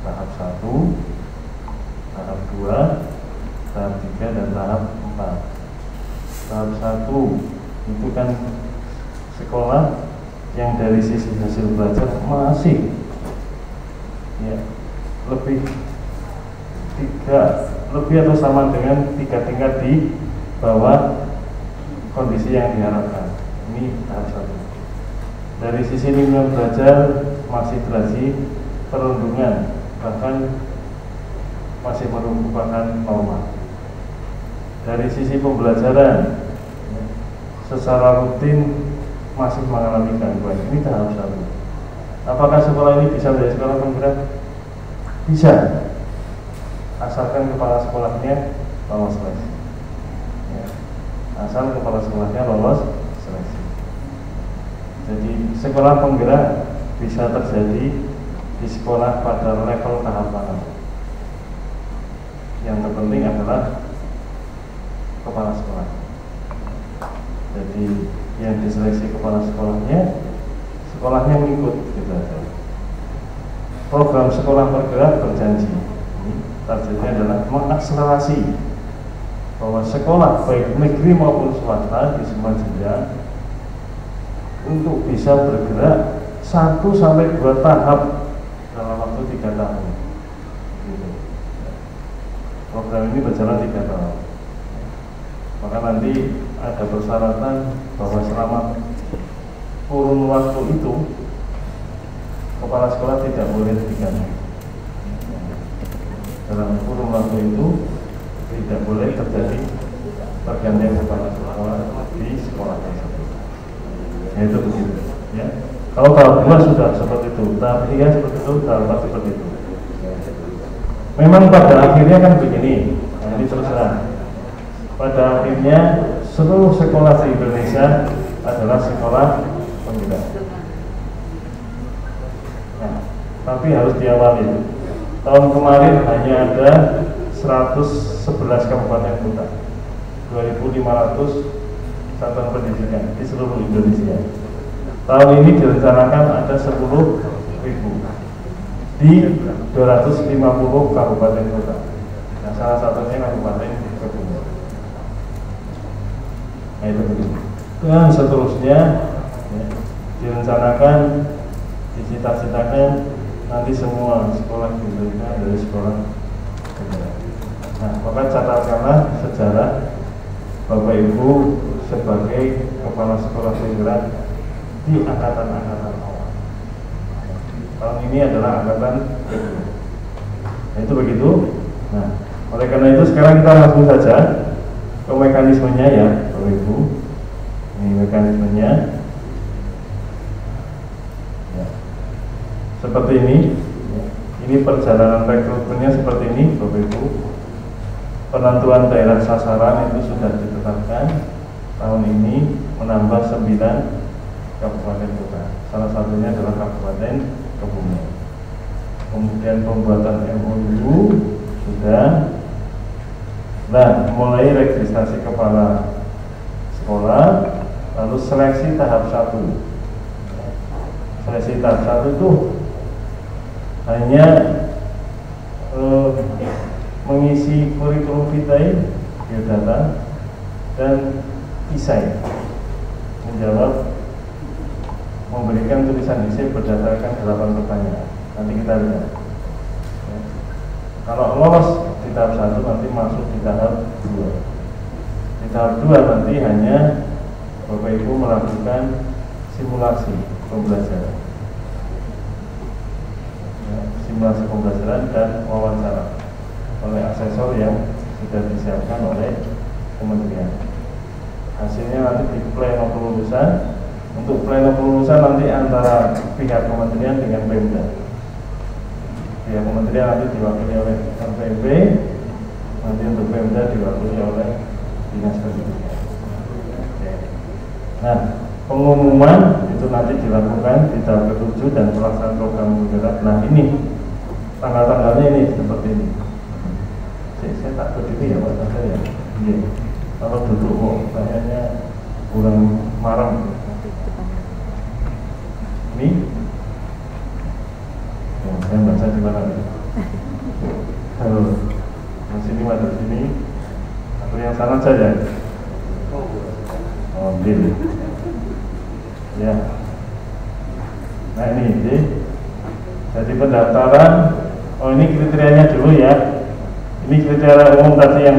Tahap 1, tahap 2, tahap 3, dan tahap 4. Tahap 1 itu kan sekolah yang dari sisi hasil belajar masih, ya, lebih atau sama dengan 3 tingkat di bawah kondisi yang diharapkan. Ini tahap 1. Dari sisi lingkungan belajar masih terjadi perundungan, bahkan masih merupakan norma. Dari sisi pembelajaran secara rutin masih mengalami gangguan. Ini tahap 1. Apakah sekolah ini bisa menjadi sekolah penggerak? Bisa, asalkan kepala sekolahnya lolos seleksi, ya. Asal kepala sekolahnya lolos seleksi. Jadi sekolah penggerak bisa terjadi di sekolah pada level tahap mana. Yang terpenting adalah kepala sekolah. Jadi yang diseleksi kepala sekolahnya mengikut, gitu aja. Program sekolah bergerak berjanji, targetnya adalah mengakselerasi bahwa sekolah baik negeri maupun swasta di semua jenjang untuk bisa bergerak 1-2 tahap dalam waktu 3 tahun. Gitu. Program ini berjalan 3 tahun. Maka nanti ada persyaratan bahwa selama kurun waktu itu kepala sekolah tidak boleh diganti. Dalam kurun waktu itu tidak boleh terjadi pergantian kepala sekolah di sekolah tersebut. Itu begitu, ya. Kalau tahap 2 sudah seperti itu, tahap 3 seperti itu, tahap 4 seperti itu. Memang pada akhirnya kan begini, nah ini terus terang. Pada akhirnya seluruh sekolah di Indonesia adalah sekolah penggerak. Nah, tapi harus diawali. Tahun kemarin hanya ada 111 kabupaten kota, 2.500 satuan pendidikan di seluruh Indonesia. Tahun ini direncanakan ada 10 wilayah ibu di 250 kabupaten kota. Nah, salah satunya Kabupaten Kebumen. Nah, itu begitu. Dan seterusnya ya, direncanakan, dicita-citakan nanti semua sekolah diberikan dari sekolah negara. Nah, maka catatkanlah sejarah Bapak Ibu sebagai kepala sekolah penggerak di angkatan-angkatan awal. Tahun ini adalah angkatan kedua. Nah, itu begitu. Nah, oleh karena itu sekarang kita langsung saja ke mekanismenya ya, Bapak Ibu. Ini mekanismenya. Ya. Seperti ini. Ya. Ini perjalanan rekrutmennya seperti ini, Bapak Ibu. Penentuan daerah sasaran itu sudah ditetapkan. Tahun ini menambah 9 kabupaten kota. Salah satunya adalah Kabupaten Kebumen. Kemudian pembuatan MOU sudah. Nah, mulai registrasi kepala sekolah, lalu seleksi tahap 1. Seleksi tahap 1 itu hanya mengisi kurikulum vitae, biodata, dan isai, menjawab, memberikan tulisan isai berdasarkan 8 pertanyaan. Nanti kita lihat. Ya. Kalau lolos di tahap 1 nanti masuk di tahap 2. Di tahap 2 nanti hanya Bapak Ibu melakukan simulasi pembelajaran. Ya, simulasi pembelajaran dan wawancara oleh asesor yang sudah disiapkan oleh kementerian. Hasilnya nanti di pleno kelulusan. Untuk pleno kelulusan nanti antara pihak kementerian dengan Pemda. Pihak kementerian nanti diwakili oleh RPP, nanti untuk Pemda diwakili oleh Dinas Pendidikan. Nah, pengumuman itu nanti dilakukan di tahap ke-7 dan pelaksanaan program penggerak. Nah, ini tanggal-tanggalnya ini seperti ini. Saya tak berdiri ya Pak Tanda ya. Iya. Kalau duduk kok kayaknya kurang marah. Ini, oh, saya baca di mana nih? Halo, di sini ada sini. Atau yang sana saja? Oh, gini. Ya. Nah ini, jadi pendaftaran. Oh, ini kriterianya dulu ya. Ini kriteria umum tadi yang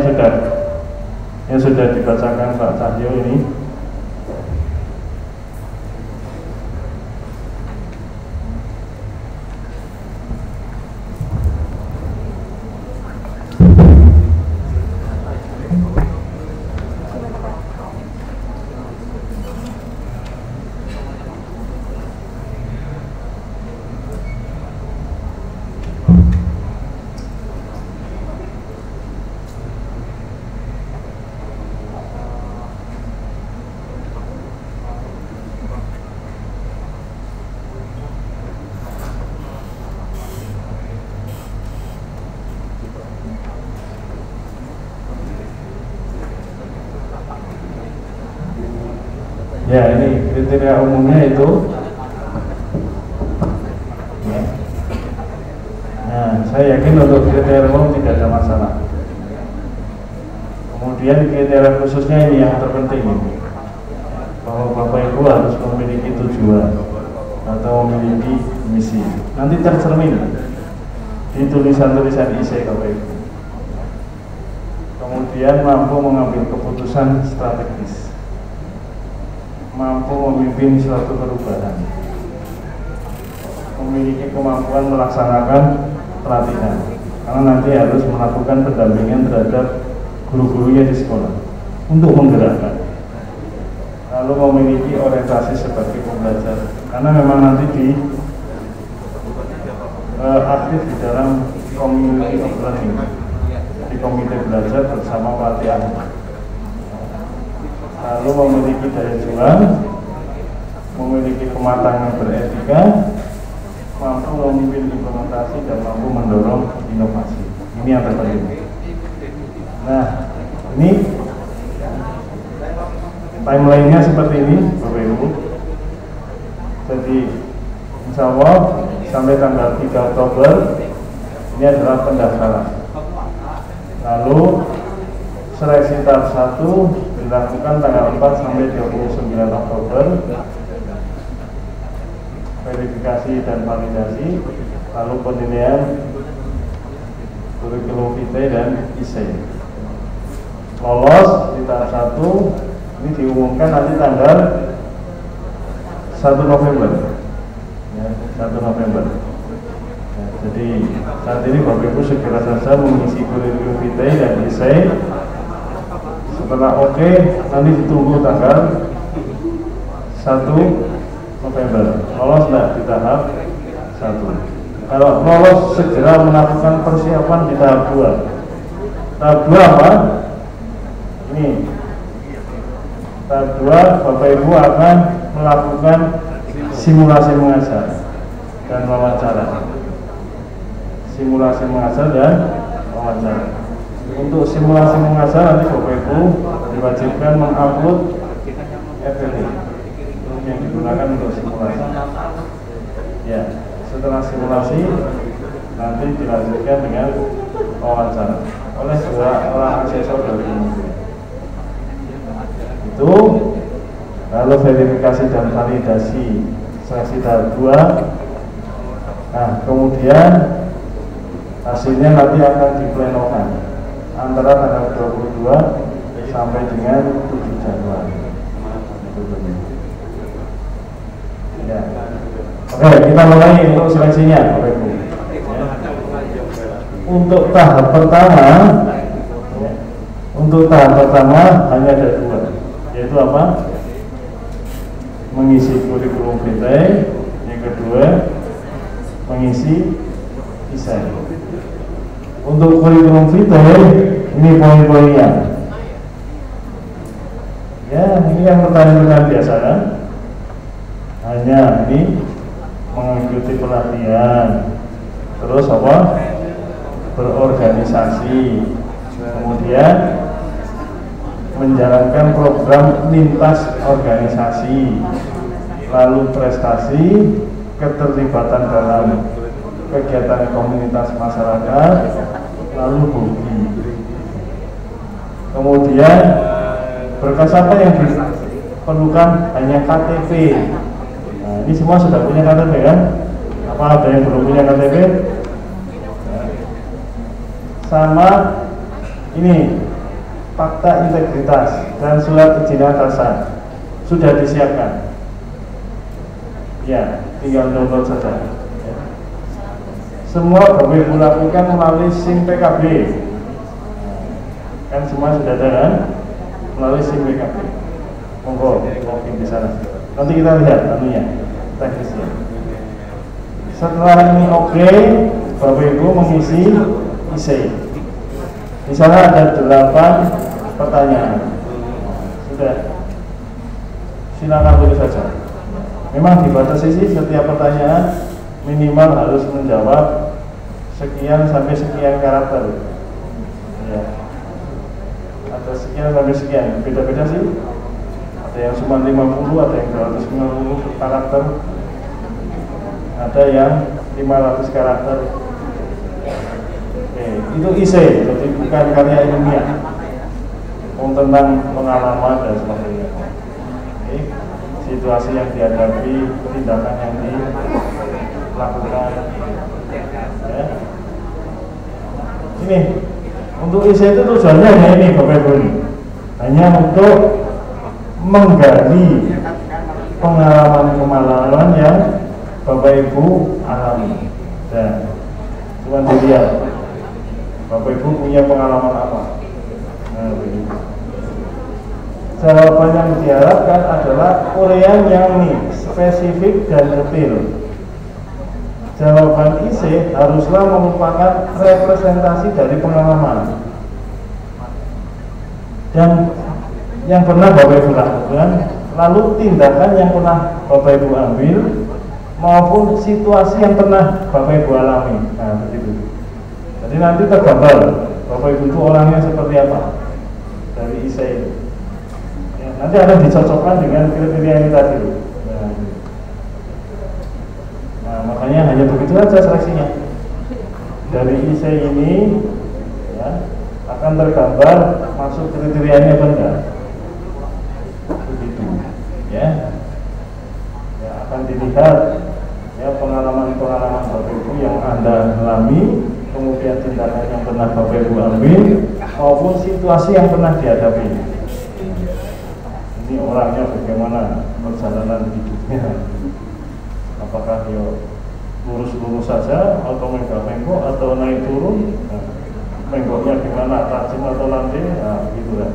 sudah dibacakan Pak Cahyo ini. Ya, ini kriteria umumnya itu. Ya. Nah, saya yakin untuk kriteria umum tidak ada masalah. Kemudian kriteria khususnya ini yang terpenting ini, bahwa Bapak Ibu harus memiliki tujuan atau memiliki misi. Nanti tercermin di tulisan-tulisan isai Bapak Ibu. Kemudian mampu mengambil keputusan strategis, mampu memimpin suatu perubahan, memiliki kemampuan melaksanakan pelatihan, karena nanti harus melakukan pendampingan terhadap guru-gurunya di sekolah untuk menggerakkan, lalu memiliki orientasi sebagai pembelajar, karena memang nanti aktif di dalam community of learning, di komite belajar bersama pelatihan. Lalu memiliki daya juang, memiliki kematangan beretika, mampu memimpin implementasi dan mampu mendorong inovasi. Ini yang terpenting. Nah, ini timelinenya seperti ini, Bapak Ibu. Jadi, insya Allah sampai tanggal 3 Oktober ini adalah pendaftaran. Lalu seleksi tahap 1 dilakukan tanggal 4 sampai 29 Oktober, verifikasi dan validasi, lalu penilaian kurikulum vitae dan ISE. Lolos di tahap 1 ini diumumkan nanti tanggal 1 November ya, 1 November ya, jadi saat ini Bapak Ibu segera saja mengisi kurikulum vitae dan ISE. Setelah oke, nanti ditunggu tanggal 1 November lolos enggak di tahap 1. Kalau lolos segera melakukan persiapan di tahap 2. Tahap 2 apa? Ini tahap 2 Bapak Ibu akan melakukan simulasi mengajar dan wawancara. Simulasi mengajar dan wawancara. Untuk simulasi mengajar nanti Bapak Ibu diwajibkan mengupload FLV yang digunakan untuk simulasi. Ya, setelah simulasi nanti dilanjutkan dengan wawancara oleh seorang asesor dari kementerian. Itu lalu verifikasi dan validasi seleksi tahap 2. Nah, kemudian hasilnya nanti akan diplenokan antara tanggal 22 sampai dengan 7 Januari. Ya. Oke, kita mulai untuk seleksinya, Bapak Ibu. Untuk tahap pertama hanya ada 2, yaitu apa? Mengisi kurikulum vitae, yang kedua mengisi ISE. Untuk kurikulum vitae ini poin-poinnya. Ya, ini yang pertanyaan biasa kan? Hanya ini mengikuti pelatihan, terus apa? Berorganisasi, kemudian menjalankan program lintas organisasi, lalu prestasi, keterlibatan dalam kegiatan komunitas masyarakat, lalu hobi. Kemudian berkas apa yang diperlukan? Hanya KTP. Nah, ini semua sudah punya KTP kan? Apa ada yang belum punya KTP? Sama ini fakta integritas dan surat izin atasan sudah disiapkan. Ya, tinggal download saja. Semua Bapak Ibu lakukan melalui SIM PKB. Kan semua sudah ada kan? Melalui SIM PKB. Monggo login di sana. Nanti kita lihat anunya, teknisnya. Setelah ini oke, Bapak Ibu mengisi ISE. Di sana ada 8 pertanyaan. Sudah. Silakan tulis saja. Memang dibatasi sih setiap pertanyaan minimal harus menjawab sekian sampai sekian karakter. Ya. Ada sekian sampai sekian, beda-beda sih. Ada yang cuma 50, ada yang 250 karakter, ada yang 500 karakter. Oke, itu ISE, jadi bukan karya ilmiah, tentang pengalaman dan sebagainya. Oke, situasi yang dihadapi, tindakan yang dilakukan. Ya. Ini untuk ISE itu tujuannya hanya ini, Bapak Ibu, hanya untuk menggali pengalaman-pengalaman yang Bapak Ibu alami. Dan cuma dilihat Bapak Ibu punya pengalaman apa. Nah, begitu. Jawaban yang diharapkan adalah uraian yang spesifik dan detail. Jawaban ISE haruslah merupakan representasi dari pengalaman dan yang pernah Bapak Ibu lakukan, lalu tindakan yang pernah Bapak Ibu ambil, maupun situasi yang pernah Bapak Ibu alami. Nah, begitu. Jadi nanti tergambar Bapak Ibu itu orangnya seperti apa dari ISE. Ya, nanti akan dicocokkan dengan kriteria ini tadi. Nah, makanya hanya begitu saja seleksinya. Dari IC ini ya, akan tergambar masuk kriterianya apa enggak. Begitu ya. Ya akan dilihat ya pengalaman-pengalaman Bapak Ibu yang Anda alami, kemudian tindakan yang pernah Bapak Ibu ambil, maupun situasi yang pernah dihadapi. Ini orangnya bagaimana perjalanan hidupnya, apakah dia lurus-lurus saja atau menggok-menggok atau naik turun, nah, menggoknya gimana, rajin atau landai, nah gitu kan.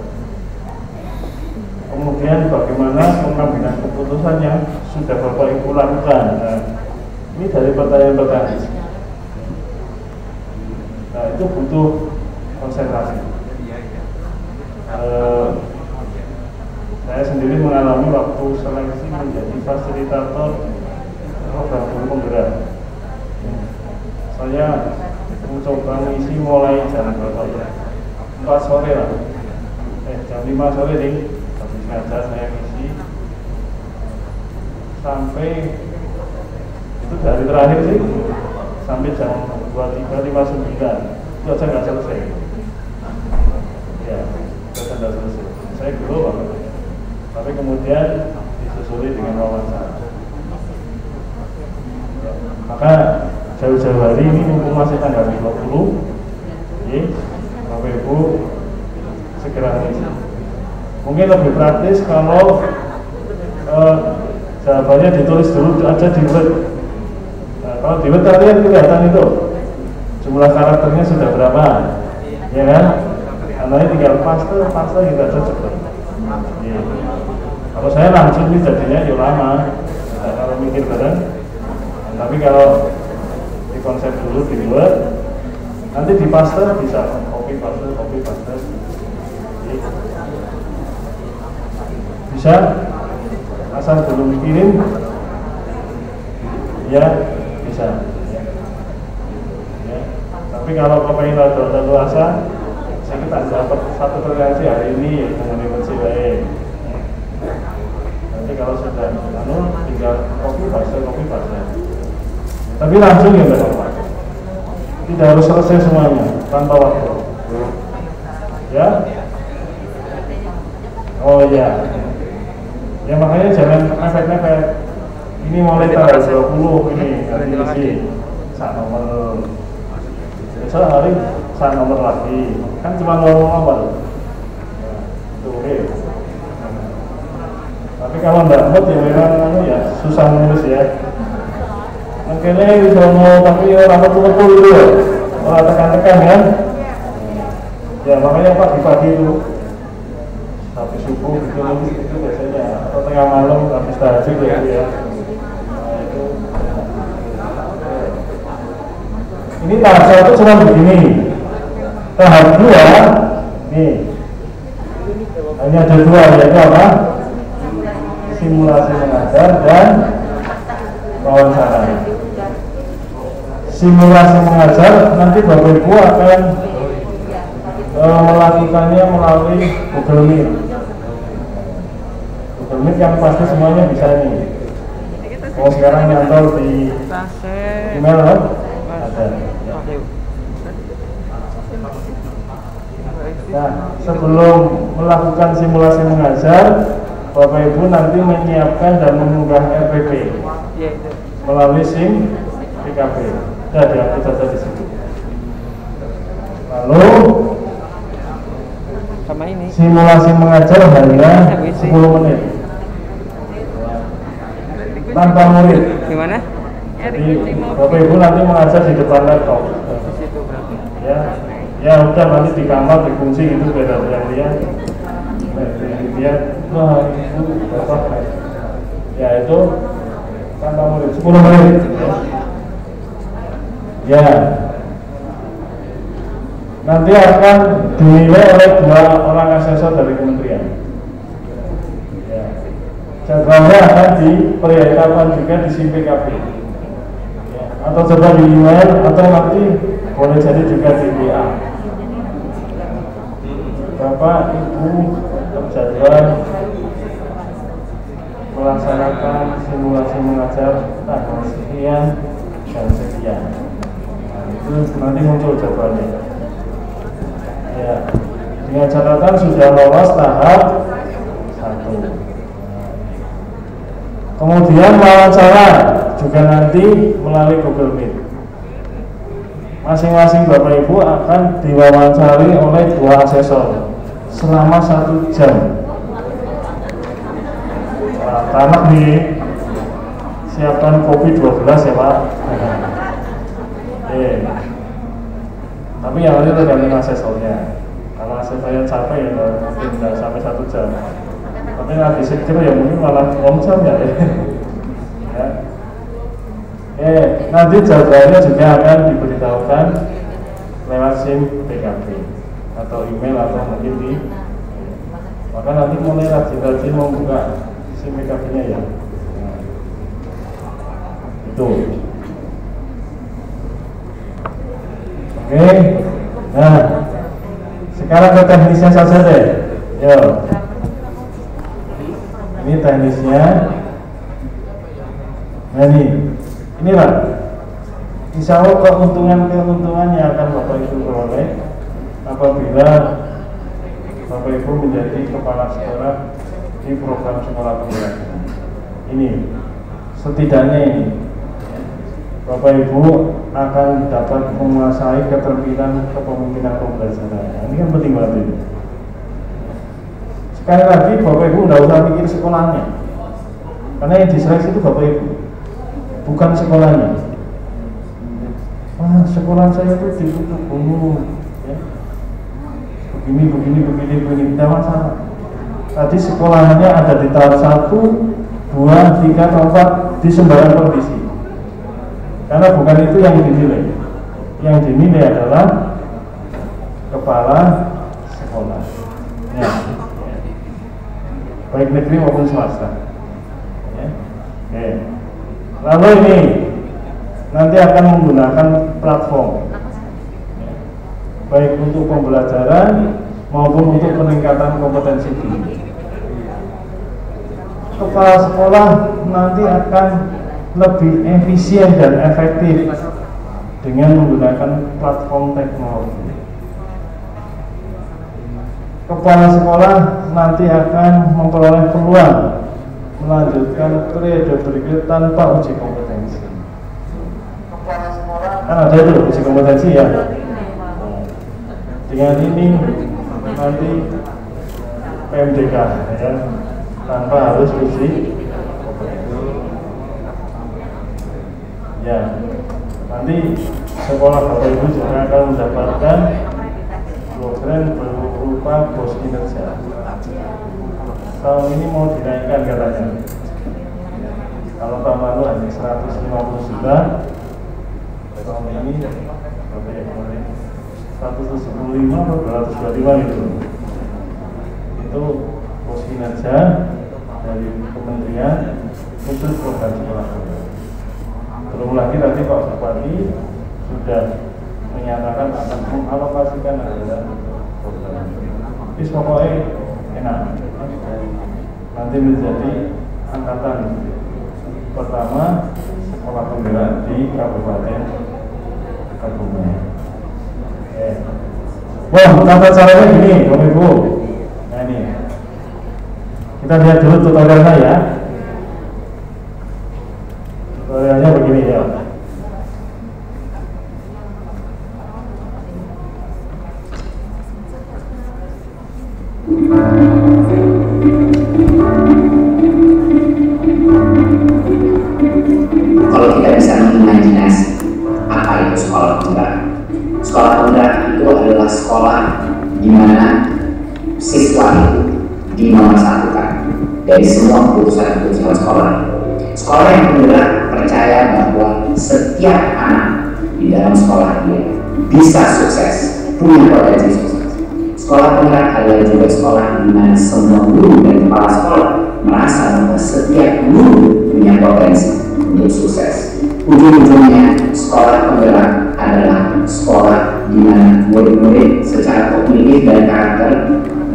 Kemudian bagaimana pengambilan keputusannya sudah Bapak Ibu lakukan. Nah, ini dari pertanyaan-pertanyaan. Nah itu butuh konsentrasi. Saya sendiri mengalami waktu seleksi menjadi fasilitator program guru penggerak. Saya mencoba mengisi mulai jam berapa ya? 4 sore lah. Jam 5 sore nih. Habis ngajar saya ngisi sampai itu dari terakhir sih sampai jam 23.59 itu aja nggak selesai ya, itu aja nggak selesai. Saya dulu banget, tapi kemudian disusuli dengan wawancara ya. Maka jauh-jauh hari ini mumpung masih tanggal 20 ya, Bapak Ibu segera mengisi. Mungkin lebih praktis kalau jawabannya ditulis dulu aja di Word. Nah, kalau di Word kalian kelihatan itu jumlah karakternya sudah berapa, ya kan? Karena tinggal paste gitu aja cepet. Ya. Kalau saya langsung ini jadinya ya lama, nah, kalau mikir bareng. Nah, tapi kalau di konsep dulu di Word, nanti di paste bisa copy paste. Ya. Bisa, asal belum kirim ya bisa ya. Tapi kalau kepengen ada luasa, saya kita dapat satu frekuensi hari ini mengenai versi lain. Nanti kalau sudah tinggal copy paste. Tapi langsung ya Mbak, tidak harus selesai semuanya tanpa waktu ya. Oh ya, ya makanya jangan efek-efek. Ini mulai tanggal 20 ini hari ini saat nomor, besok hari saat nomor lagi, kan cuma nomor itu oke. Tapi kalau enggak mood ya memang ya susah menulis ya. Makanya bisa mau tapi orang betul itu ya, orang tekan-tekan kan. Ya makanya pagi-pagi itu habis subuh itu biasanya atau tengah malam habis tahajud gitu ya. Nah, itu. Ini tahap 1 cuma begini. Tahap 2 nih hanya ada 2, yaitu apa? Simulasi mengajar dan wawancara. Simulasi mengajar nanti Bapak Ibu akan melakukannya melalui Google Meet. Google Meet yang pasti semuanya bisa nih. Oh sekarang nyantol di email kan? Ada. Nah sebelum melakukan simulasi mengajar, Bapak Ibu nanti menyiapkan dan mengunggah RPP melalui SIM PKB. Sudah diupload saja di situ. Lalu sama ini simulasi mengajar hanya 10 menit tanpa murid. Gimana? Jadi Bapak Ibu nanti mengajar di depan laptop. Ya udah nanti di kamar dikunci gitu biar ada yang lihat. Lihat, wah itu Bapak. Ya itu tanpa murid 10 menit. Ya. Nanti akan dinilai oleh 2 orang asesor dari kementerian. Ya. Jadwalnya akan diperlihatkan juga di SIM PKB. Ya. Atau coba di email atau nanti boleh jadi juga di WA. Bapak Ibu terjadwal melaksanakan simulasi mengajar tanggal sekian dan sekian. Nah, itu nanti muncul jawabannya. Ya, dengan catatan sudah lolos tahap 1. Kemudian wawancara juga nanti melalui Google Meet. Masing-masing Bapak Ibu akan diwawancari oleh 2 asesor selama 1 jam. Nah, tamak nih, siapkan kopi 12 ya Pak. Tapi yang lain tergantung asesornya. Kalau asesornya capek ya mungkin nggak sampai 1 jam. Tapi lagi seger ya mungkin malah 2 jam ya. Nanti jawabannya juga akan diberitahukan lewat SIM PKB atau email atau mungkin di. Maka nanti mulai rajin-rajin membuka SIM PKB-nya ya. Nah, itu. Oke. Nah, sekarang ke teknisnya saja deh. Yo. Ini teknisnya. Nah inilah insya Allah keuntungan yang akan Bapak Ibu peroleh apabila Bapak Ibu menjadi kepala sekolah di program sekolah penggerak. Ini setidaknya ini Bapak Ibu akan dapat menguasai keterampilan kepemimpinan pembelajaran. Ini kan penting banget ini. Sekali lagi Bapak Ibu tidak usah mikir sekolahnya, karena yang diseleksi itu Bapak Ibu, bukan sekolahnya. Wah, sekolah saya itu ditutup gunung, ya. Begini, tidak masalah. Tadi sekolahnya ada di tahap 1, 2, 3, atau 4 di sembarang kondisi. Karena bukan itu yang dinilai. Yang dinilai adalah kepala sekolah. Ya. Baik negeri maupun swasta. Ya. Oke. Lalu ini nanti akan menggunakan platform, ya, baik untuk pembelajaran maupun untuk peningkatan kompetensi diri. Kepala sekolah nanti akan lebih efisien dan efektif dengan menggunakan platform teknologi. Kepala sekolah nanti akan memperoleh peluang melanjutkan periode berikut tanpa uji kompetensi. Kan ada itu uji kompetensi ya. Dengan ini nanti PMDK ya, tanpa harus uji kompetensi. Ya, nanti sekolah Bapak Ibu juga akan mendapatkan program berupa bos kinerja. Tahun ini mau dinaikkan katanya. Kalau tahun lalu hanya 150 juta, tahun ini berapa ya kemarin? 175 atau 225 gitu. Itu pos kinerja dari kementerian khusus program sekolah. Belum lagi tadi Pak Bupati sudah menyatakan akan mengalokasikan anggaran program. Tapi pokoknya enak. Nanti menjadi angkatan pertama sekolah penggerak di Kabupaten Kebumen. Wah, tata caranya gini, Bapak Ibu. Nah ini, kita lihat dulu tutorialnya ya. Tutorialnya begini ya. Kalau kita bisa mengimajinasi apa itu sekolah penggerak. Sekolah penggerak itu adalah sekolah di mana siswa itu dinomorsatukan dari semua keputusan-keputusan sekolah. Sekolah yang penggerak percaya bahwa setiap anak di dalam sekolah dia bisa sukses, punya potensi sukses. Sekolah penggerak adalah juga sekolah di mana semua guru dan kepala sekolah merasa bahwa setiap guru punya potensi untuk sukses. Ujung-ujungnya sekolah penggerak adalah sekolah di mana murid-murid secara kognitif dan karakter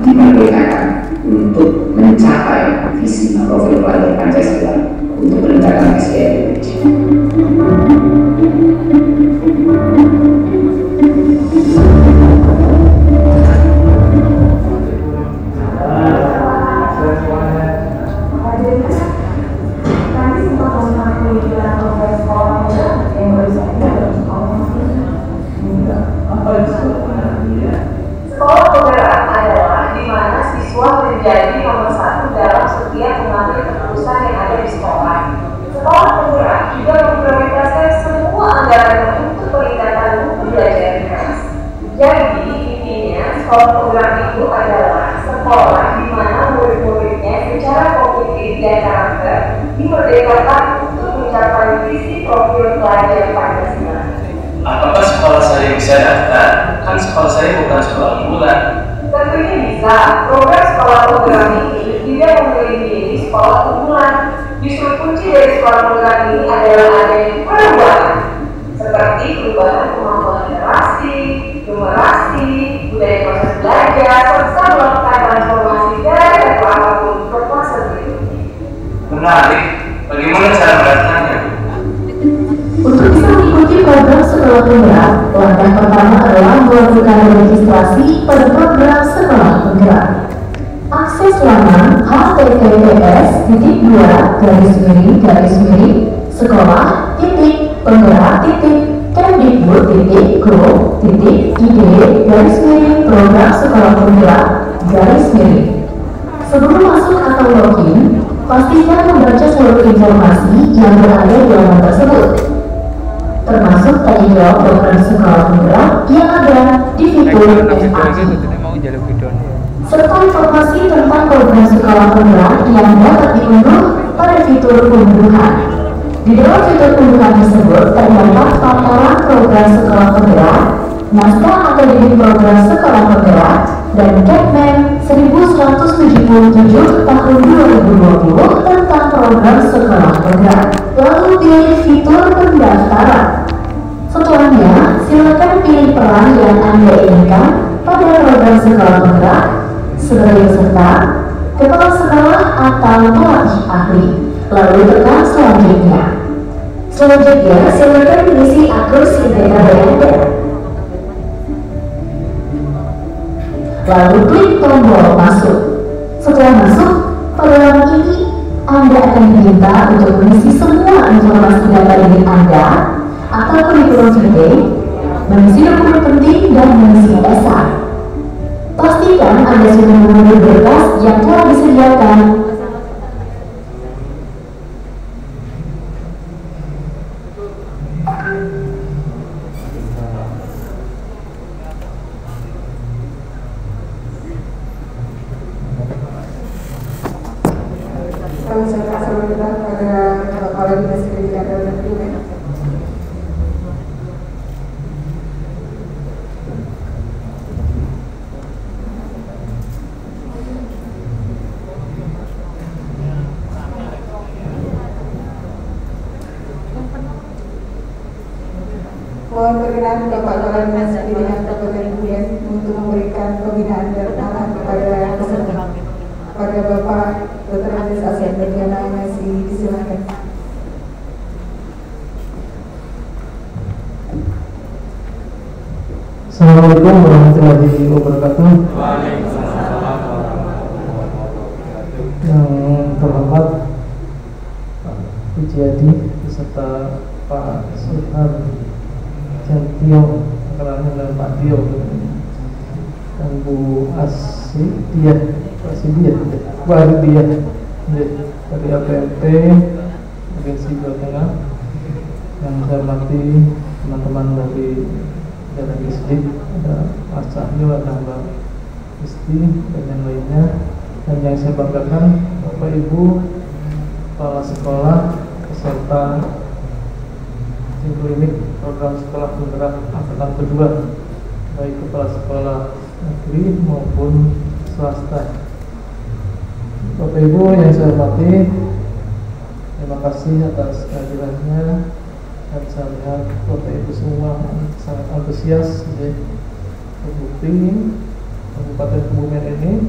dimerdekakan untuk mencapai visi profil pelajar Pancasila untuk menegakkan SDM Indonesia. menjadi nomor satu dalam setiap mengambil keputusan yang ada di sekolah. Sekolah penggerak juga memprioritaskan semua anggaran untuk peningkatan mutu belajar kelas. Jadi intinya sekolah penggerak itu adalah sekolah di mana murid-muridnya secara kognitif dan karakter dimerdekakan untuk mencapai visi profil pelajar Pancasila. Apakah sekolah saya bisa daftar? Kan sekolah saya bukan sekolah unggulan. Tentunya bisa. Program sekolah penggerak ini tidak memiliki sekolah unggulan. Justru kunci dari sekolah penggerak ini adalah adanya perubahan, seperti perubahan kemampuan literasi, numerasi, budaya proses belajar, serta melakukan transformasi dari level apapun ke fase berikutnya. Menarik. Bagaimana cara mendaftarnya? Untuk bisa mengikuti program sekolah penggerak, langkah pertama adalah melakukan registrasi pada program sekolah penggerak. Akses laman https://sekolah.kemdikbud.go.id/program sekolah penggerak/. Sebelum masuk atau login, pastikan membaca seluruh informasi yang berada di laman tersebut, termasuk tadi jawab program sekolah penggerak yang ada di fitur FAQ, serta informasi tentang program sekolah penggerak yang dapat diunduh pada fitur unduhan. Di dalam fitur unduhan tersebut terdapat paparan program sekolah penggerak, naskah akademik program sekolah penggerak, dan Kepmen 1177 tahun 2020 tentang program sekolah penggerak. Lalu pilih fitur pendaftaran. Setelahnya, silakan pilih peran yang Anda inginkan pada program sekolah penggerak sebagai peserta, kepala sekolah atau pelatih ahli. Lalu tekan selanjutnya. Selanjutnya, silakan mengisi akun SIM-BK Anda. Lalu klik tombol masuk. Setelah masuk, pada laman ini Anda akan diminta untuk mengisi semua informasi data diri Anda atau kurikulum vitae, mengisi dokumen penting dan mengisi esai. Pastikan Anda sudah mengunduh berkas yang telah disediakan. Saya ucapkan selamat pada Kepala Dinas Pendidikan dan Kebudayaan. Mohon berkenan Bapak Kepala Dinas Pendidikan Kabupaten Kebumen untuk memberikan pembinaan dan arahan kepada peserta. Pada Bapak Dr. Andes Asyad Berdiana MSI, disilakan. Assalamualaikum warahmatullahi wabarakatuh. Yang terhormat Pak Pujiadi beserta Pak Sultan Jantio, kenalnya dengan Pak Tio, dan Bu Asidia, Bu Aridia dari APMP Provinsi Jawa Tengah. Yang saya hormati teman-teman dari Jalan Isdik, ada Mas Cahyo, ada Mbak Isti, dan yang lainnya. Dan yang saya banggakan Bapak Ibu kepala sekolah peserta tim klinik program sekolah penggerak angkatan kedua, baik kepala sekolah negeri maupun swasta. Bapak Ibu yang saya hormati, terima kasih atas kehadirannya. Dan saya lihat Bapak Ibu semua sangat antusias, terbukti Kabupaten Kebumen ini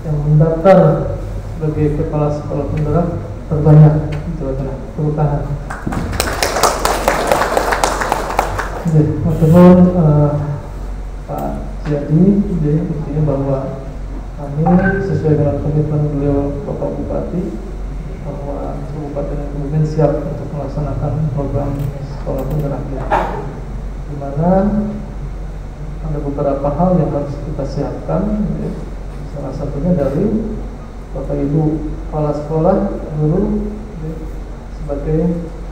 yang mendaftar sebagai kepala sekolah penggerak terbanyak di Jawa Tengah. Tepuk tangan. Teman-teman, Pak Jadi, buktinya bahwa kami sesuai dengan komitmen beliau Bapak Bupati bahwa Kabupaten Kebumen siap untuk melaksanakan program sekolah penggerak, di mana ada beberapa hal yang harus kita siapkan, salah satunya dari Bapak Ibu kepala sekolah, guru sebagai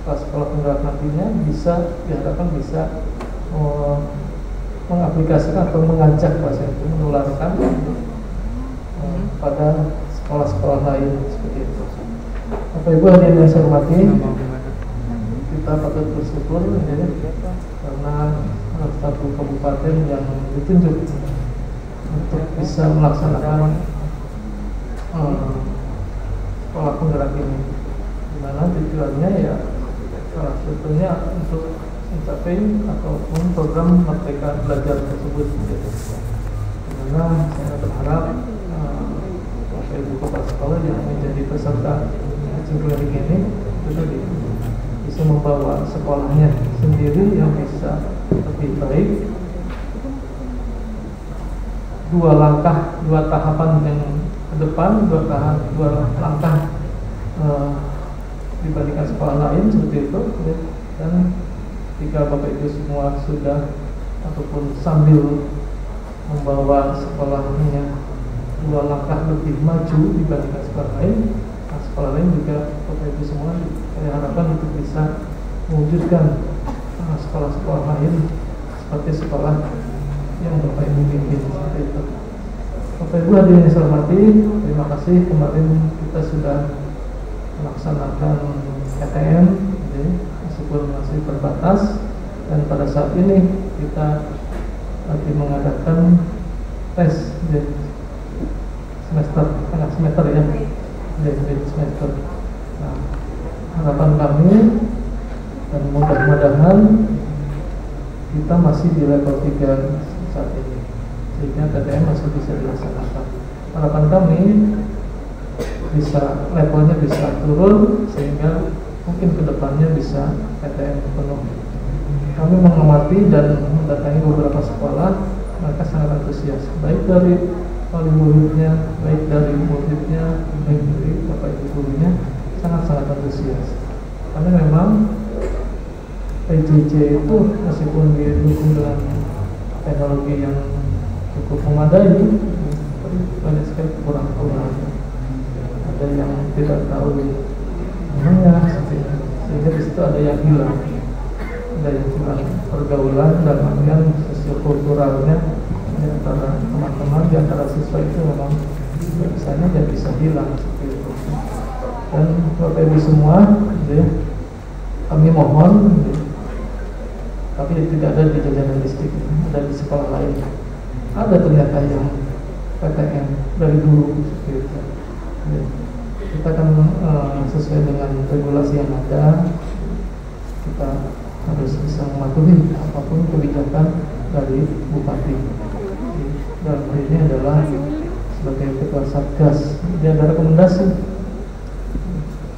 kepala sekolah penggerak nantinya bisa diharapkan bisa mengaplikasikan atau mengajak bahasa itu menularkan pada sekolah-sekolah lain seperti itu. Bapak Ibu hadirin yang saya hormati, kita patut bersyukur ya, karena satu kabupaten yang ditunjuk untuk bisa melaksanakan sekolah penggerak ini, di mana tujuannya ya salah satunya untuk mencapai ataupun program Merdeka Belajar tersebut. Karena saya berharap Bapak Ibu kepala sekolah yang menjadi peserta klinik ini itu tadi bisa membawa sekolahnya sendiri yang bisa lebih baik. Dua tahapan yang ke depan, dua langkah dibandingkan sekolah lain seperti itu. Dan jika Bapak Ibu semua sudah ataupun sambil membawa sekolahnya dua langkah lebih maju dibandingkan sekolah lain, nah sekolah lain juga Bapak Ibu semua saya harapkan untuk bisa mewujudkan sekolah-sekolah lain seperti sekolah yang Bapak Ibu pimpin seperti itu. Bapak Ibu hadirin yang saya hormati, terima kasih kemarin kita sudah melaksanakan PTN, meskipun masih terbatas, dan pada saat ini kita lagi mengadakan tes tengah semester ya, semester. Nah, harapan kami dan mudah-mudahan kita masih di level 3 saat ini, sehingga PTN masih bisa dilaksanakan. Harapan kami bisa levelnya bisa turun sehingga mungkin kedepannya bisa PTN penuh. Kami mengamati dan mendatangi beberapa sekolah, mereka sangat antusias, baik dari wali muridnya, baik dari muridnya, baik dari Bapak Ibu gurunya, sangat-sangat antusias. Karena memang PJJ itu meskipun didukung dengan teknologi yang cukup memadai, banyak sekali kurang-kurangnya. Ada yang tidak tahu namanya, sehingga di situ ada yang hilang, ada yang hilang pergaulan dan bagian sosiokulturalnya di antara teman-teman, di antara siswa itu memang biasanya dia bisa hilang seperti itu. Dan Bapak Ibu semua, kami mohon, tapi tidak ada di jajaran distrik, ada di sekolah lain. Ada ternyata yang PTN dari dulu seperti itu. Kita akan sesuai dengan regulasi yang ada, kita harus bisa mematuhi apapun kebijakan dari Bupati. Dan ini adalah sebagai ketua Satgas, dia ada rekomendasi.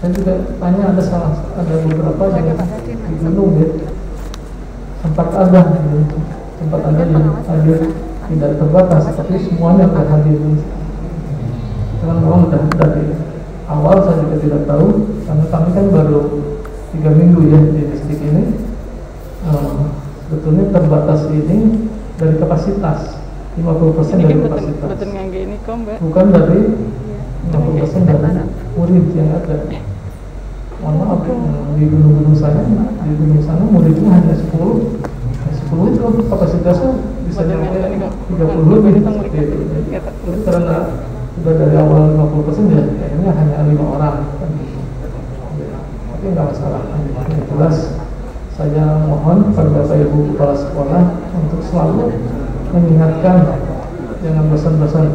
Saya juga tanya, ada beberapa yang di gunung ya, sempat ada yang hadir tidak terbatas, tapi semuanya akan hadir. Cuman memang udah dari awal saya juga tidak tahu, karena kami kan baru 3 minggu ya di distrik ini. Sebetulnya terbatas ini dari kapasitas 50% dari kapasitas, bukan dari 50% dari murid yang ada. Mohon maaf, di gunung-gunung sana muridnya hanya 10 itu kapasitasnya bisa sampai 30 lebih seperti itu. Jadi karena sudah dari awal 50% ya akhirnya hanya 5 orang, tapi nggak masalah. Yang jelas saya mohon pada Bapak Ibu kepala sekolah untuk selalu mengingatkan, jangan bosan-bosan.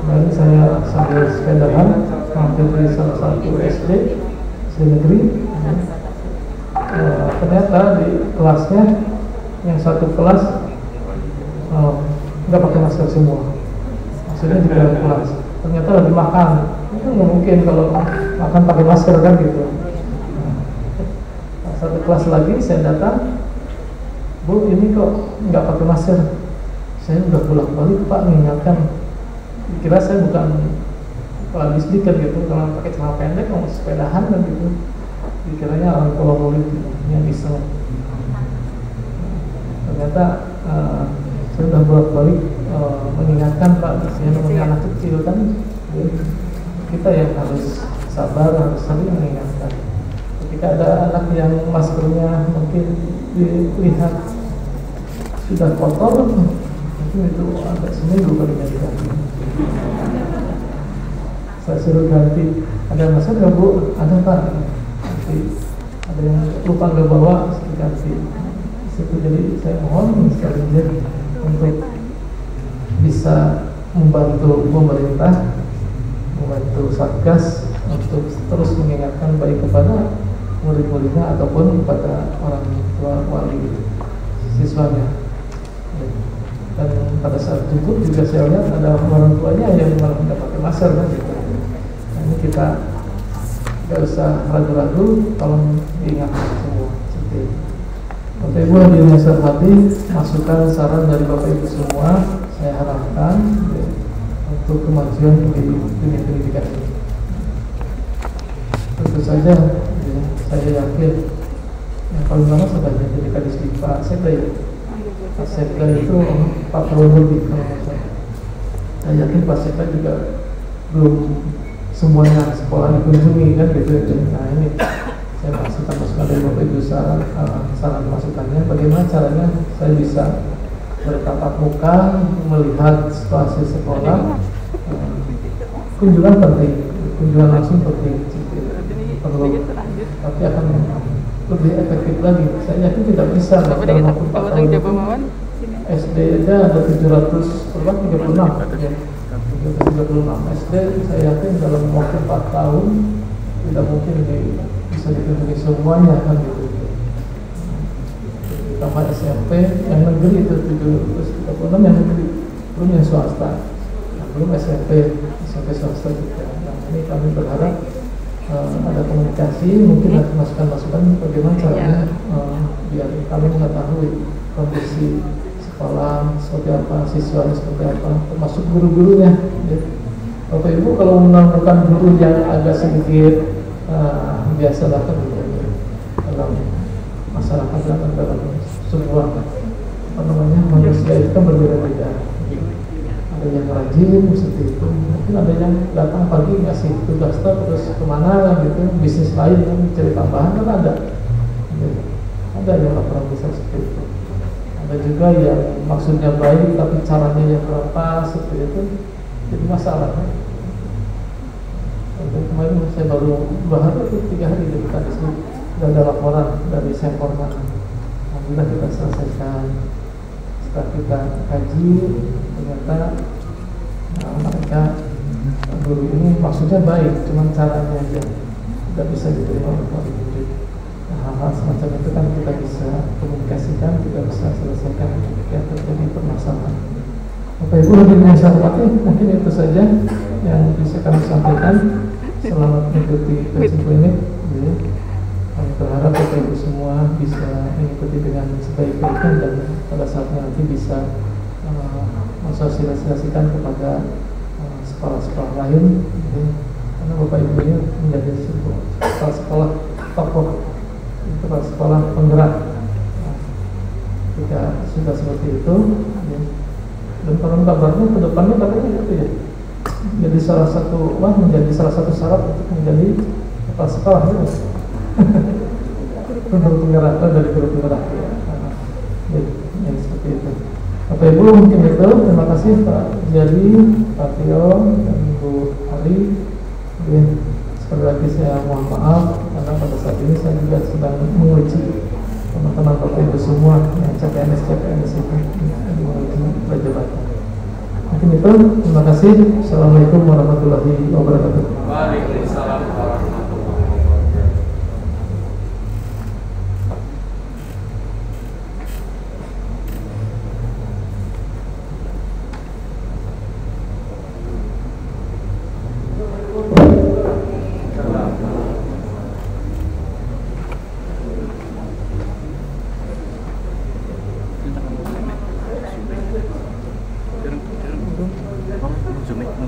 Kemarin saya sambil sepedahan mampir di salah satu SD negeri, ternyata di kelasnya yang satu kelas nggak pakai masker semua, maksudnya di dalam kelas. Ternyata lagi makan, itu nggak mungkin kalau makan pakai masker kan gitu. Satu kelas lagi saya datang, Bu ini kok nggak pakai masker. Saya udah bolak-balik Pak mengingatkan, kira saya bukan kepala distrik kan gitu, kalau pakai celana pendek mau sepedahan kan gitu, dikiranya orang tua murid yang bisa. Ternyata saya udah bolak-balik mengingatkan Pak, yang namanya anak kecil kan, kita yang harus sabar, harus sering mengingatkan. Ketika ada anak yang maskernya mungkin dilihat sudah kotor, mungkin itu agak seminggu kali ganti. Saya suruh ganti, ada masker nggak Bu? Ada Pak. Nanti ada yang lupa nggak bawa, ganti. Jadi saya mohon sekali lagi untuk bisa membantu pemerintah, membantu Satgas untuk terus mengingatkan baik kepada murid-muridnya ataupun kepada orang tua wali siswanya. Dan pada saat jemput juga saya lihat ada orang tuanya yang malah tidak pakai masker kan gitu. Nah, ini kita nggak usah ragu-ragu, tolong diingatkan semua seperti itu. Bapak Ibu hadirin yang saya hormati, masukan saran dari Bapak Ibu semua saya harapkan ya, untuk kemajuan di dunia pendidikan ini. Tentu saja ya, saya yakin yang paling lama sudah jadi kadis di Pak Sekda ya. Pak Sekda itu 4 tahun lebih kalau nggak salah. Saya yakin Pak Sekda juga belum semuanya sekolah dikunjungi kan gitu. Nah ini saya masukan dari Bapak Ibu saran masukannya bagaimana caranya saya bisa bertatap muka melihat situasi sekolah. Kunjungan penting, kunjungan langsung penting, perlu, tapi akan lebih efektif lagi. Saya yakin tidak bisa dalam waktu 4 tahun itu. SD aja ada 736 ya. 736 SD, saya yakin dalam waktu 4 tahun tidak mungkin bisa dikunjungi semuanya kan gitu. Tambah SMP yang negeri itu 736 yang negeri, belum yang swasta, belum SMP swasta juga. Nah, ini kami berharap ada komunikasi, mungkin ada masukan-masukan bagaimana caranya biar kami mengetahui kondisi sekolah seperti apa, siswanya seperti apa, termasuk guru-gurunya. Ya. Bapak Ibu kalau menemukan guru yang agak sedikit biasalah kan dalam masyarakat dan dalam sebuah manusia itu kan berbeda-beda. Ada yang rajin seperti itu, mungkin ada yang datang pagi ngasih tugas terus kemana gitu, bisnis lain kan cari tambahan kan ada yang laporan besar seperti itu. Ada juga yang maksudnya baik tapi caranya yang kurang pas seperti itu, jadi masalah kan. Untuk kemarin saya baru 2 hari atau 3 hari di dekat sini sudah ada laporan dari Semporman. Alhamdulillah kita selesaikan. Setelah kita kaji, ternyata mereka guru ini maksudnya baik, cuma caranya aja tidak bisa diterima oleh murid. Hal-hal semacam itu kan kita bisa komunikasikan, kita bisa selesaikan ketika terjadi permasalahan. Bapak Ibu hadirin yang saya hormati, mungkin itu saja yang bisa kami sampaikan. Selamat mengikuti prinsip ini. Kami berharap Bapak Ibu semua bisa mengikuti dengan sebaik-baiknya dan pada saatnya nanti bisa mensosialisasikan kepada sekolah-sekolah lain. Karena Bapak Ibu ini menjadi sekolah tokoh, sekolah penggerak. Jika sudah seperti itu, dan konon kabarnya ke depannya katanya gitu ya, jadi menjadi salah satu syarat untuk menjadi kepala sekolah ya. Guru penggerak dari guru penggerak ya. Yang seperti itu. Bapak Ibu mungkin itu, terima kasih Pak Jadi, Pak Tio, dan Ibu Ari. Sekali lagi saya mohon maaf karena pada saat ini saya juga sedang menguji teman-teman Bapak Ibu semua yang CPNS itu menguji pelajaran. Mungkin itu, terima kasih. Assalamualaikum warahmatullahi wabarakatuh. Waalaikumsalam warahmatullahi wabarakatuh.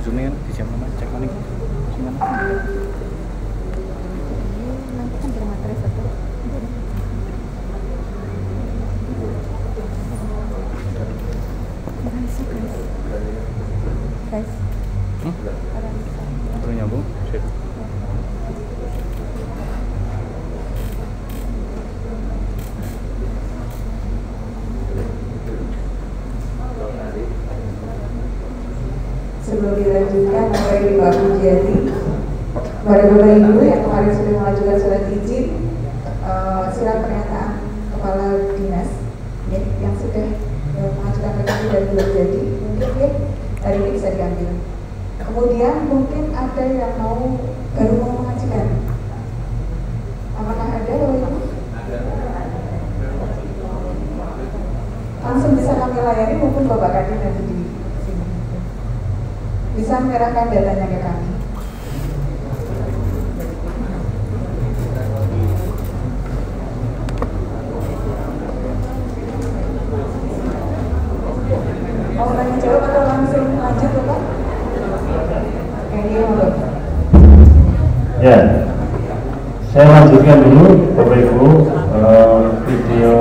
Zoom-nya di jam mana? Cek mana? Nanti kan bermateri satu. Guys. Baru nyambung. Sip. Sebelum dilanjutkan, materi Pak Pujiati, pada Bapak Ibu yang kemarin sudah mengajukan surat izin, surat pernyataan Kepala Dinas ya, yang sudah mengajukan PKP dan belum jadi, mungkin ya hari ini bisa diambil. Kemudian mungkin ada yang baru mau mengajukan. Apakah ada Bapak Ibu? Langsung bisa kami layani, mungkin Bapak Kadin nanti di sini bisa menyerahkan datanya ke kami. Mau tanya jawab atau langsung lanjut Bapak? Ya, saya lanjutkan dulu Bapak Ibu video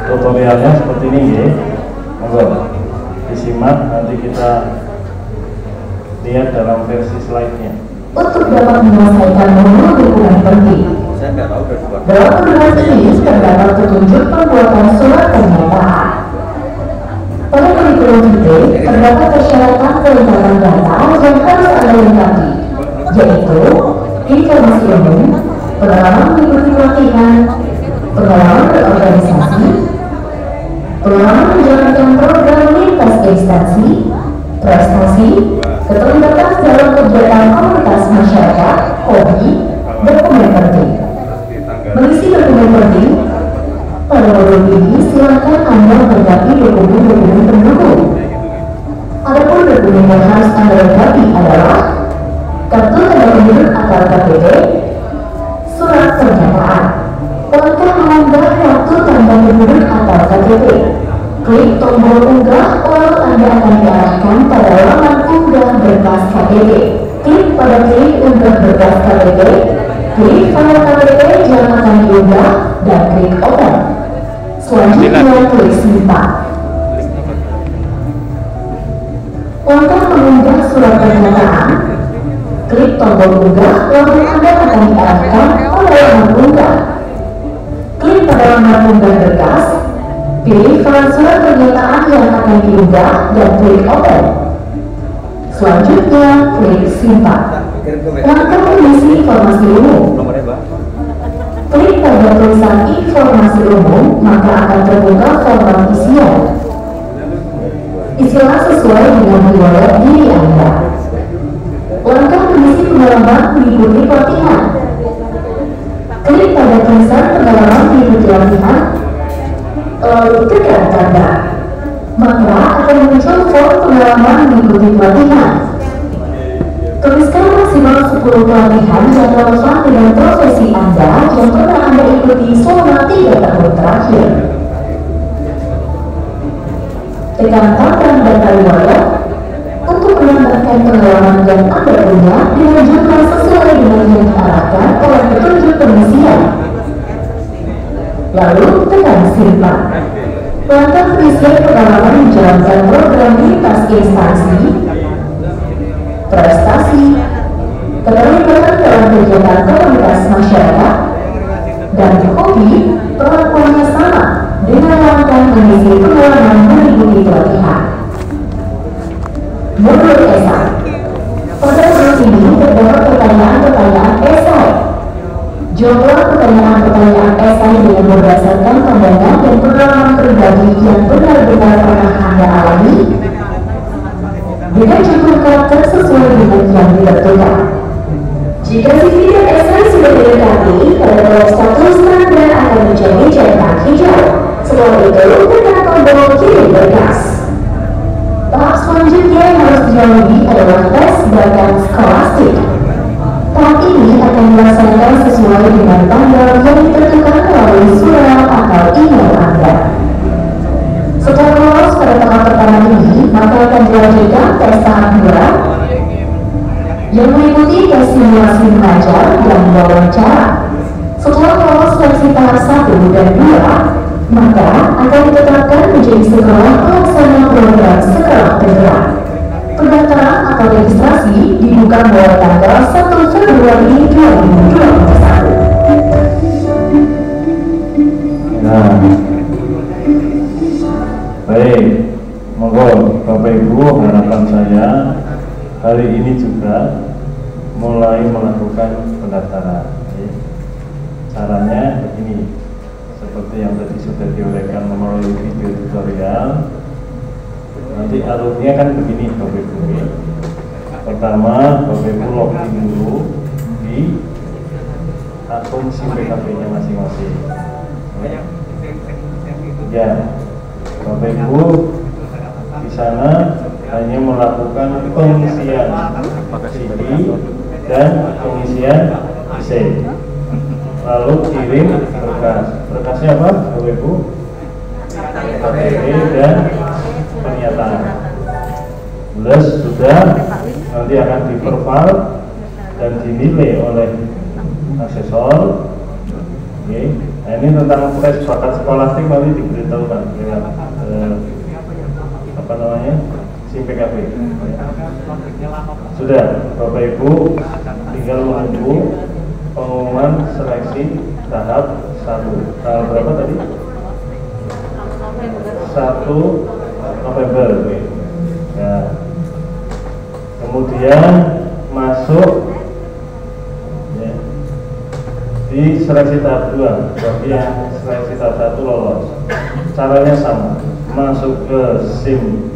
tutorialnya seperti ini ya. Monggo disimak, nanti kita lihat dalam versi slide-nya. Untuk dapat menyelesaikan nomor dukungan penting, dalam tugas ini terdapat petunjuk pembuatan surat pernyataan. Pada kurikulum vitae terdapat persyaratan kelengkapan data yang harus Anda lengkapi, yaitu informasi umum, pengalaman mengikuti pelatihan, pengalaman berorganisasi, pengalaman menjalankan program lintas instansi, prestasi, keterlibatan dalam kegiatan komunitas masyarakat, hobi, dokumen penting. Mengisi dokumen penting, pada modul ini silakan Anda melengkapi dokumen-dokumen pendukung. Adapun dokumen yang harus Anda lengkapi adalah kartu tanda penduduk atau KTP, surat pernyataan. Langkah mengunggah kartu tanda penduduk atau KTP. Klik tombol unggah, lalu Anda akan diarahkan pada laman unggah berkas KTP. Klik pada klik unggah berkas KTP, klik file KTP yang akan diunggah, dan klik open. Selanjutnya klik simpan. Langkah mengunggah surat pernyataan, klik tombol unggah, lalu Anda akan diarahkan pada laman unggah. Klik pada laman unggah berkas, pilih file surat pernyataan yang akan diunggah dan klik open. Selanjutnya klik simpan. Langkah mengisi informasi umum. Klik pada tulisan informasi umum, maka akan terbuka format isian. Isilah sesuai dengan riwayat diri Anda. Langkah mengisi pengalaman mengikuti pelatihan. Klik pada tulisan pengalaman mengikuti pelatihan, lalu tekan tanda, maka akan muncul form pengalaman mengikuti pelatihan. Tuliskan maksimal 10 pelatihan yang relevan dengan profesi Anda yang pernah Anda ikuti selama 3 tahun terakhir. Tekan tambah data riwayat untuk menambahkan pengalaman yang Anda punya dengan jumlah sesuai dengan yang diarahkan oleh petunjuk pengisian. Lalu tekan simpan. Langkah pengisian pengalaman menjalankan program lintas instansi, prestasi, keterlibatan dalam kegiatan komunitas masyarakat, dan hobi perlakuannya sama dengan langkah mengisi pengalaman mengikuti pelatihan. Modul esai. Pada modul ini terdapat pertanyaan-pertanyaan esai. Jawablah pertanyaan-pertanyaan esai dengan berdasarkan pandangan dan pengalaman pribadi yang benar-benar pernah Anda alami, dengan jumlah karakter sesuai dengan yang ditentukan. Jika CV dan esai sudah dilengkapi, pada tahap status Anda akan menjadi centang hijau. Setelah itu, tekan tombol kirim berkas. Tahap selanjutnya yang harus dilalui adalah tes bakat skolastik. Tahap ini akan dilaksanakan sesuai dengan tanggal yang ditentukan melalui surat atau email Anda. Setelah lolos pada tahap pertama ini, maka akan dilanjutkan tes tahap 2 yang meliputi tes simulasi mengajar dan wawancara. Setelah lolos seleksi tahap 1 dan 2, maka akan ditetapkan menjadi sekolah pelaksana program sekolah penggerak. Pendaftaran atau registrasi dibuka mulai tanggal 1 Februari 2021. Nah, baik, monggo Bapak Ibu, harapan saya hari ini juga mulai melakukan pendaftaran. Caranya begini, seperti yang tadi sudah diuraikan melalui video tutorial. Nanti alurnya kan begini Bapak Ibu. Pertama, Bapak Ibu login dulu di akun SIM PKP-nya masing-masing. Ya, Bapak Ibu di sana hanya melakukan pengisian CD dan pengisian IC. Lalu kirim berkas. Berkasnya apa, Bapak Ibu? KTP dan pernyataan. Plus sudah nanti akan diperval dan dinilai oleh asesor. Oke. Nah, ini tentang tes bakat skolastik nanti diberitahukan lewat apa namanya, SIM PKP. Sudah, Bapak Ibu tinggal menunggu pengumuman seleksi tahap 1. Tanggal berapa tadi? 1 November. Ya. Kemudian masuk ya, di seleksi tahap 2. Bagi yang seleksi tahap 1 lolos, caranya sama, masuk ke SIM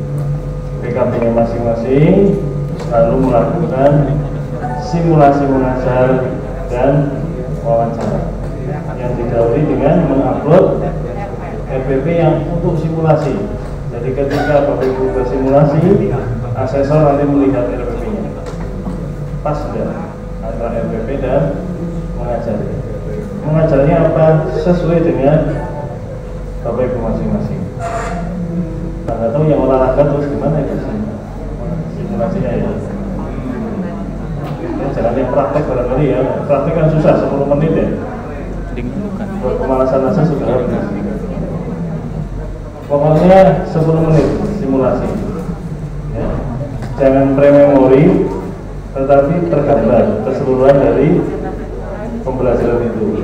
PKP-nya masing-masing, lalu melakukan simulasi mengajar dan wawancara yang didahului dengan mengupload RPP yang untuk simulasi. Jadi ketika Bapak Ibu bersimulasi, asesor nanti melihat RPP-nya pas sudah antara RPP dan mengajar. Mengajarnya apa? Sesuai dengan Bapak Ibu masing-masing. Nah, nggak tahu yang olahraga terus gimana itu simulasinya ya. Jangan yang praktek barangkali ya. Praktek kan susah, 10 menit ya. Buat pemalasan aja sudah habis. Pokoknya 10 menit simulasi ya. Jangan pre-memori, tetapi tergambar keseluruhan dari pembelajaran itu,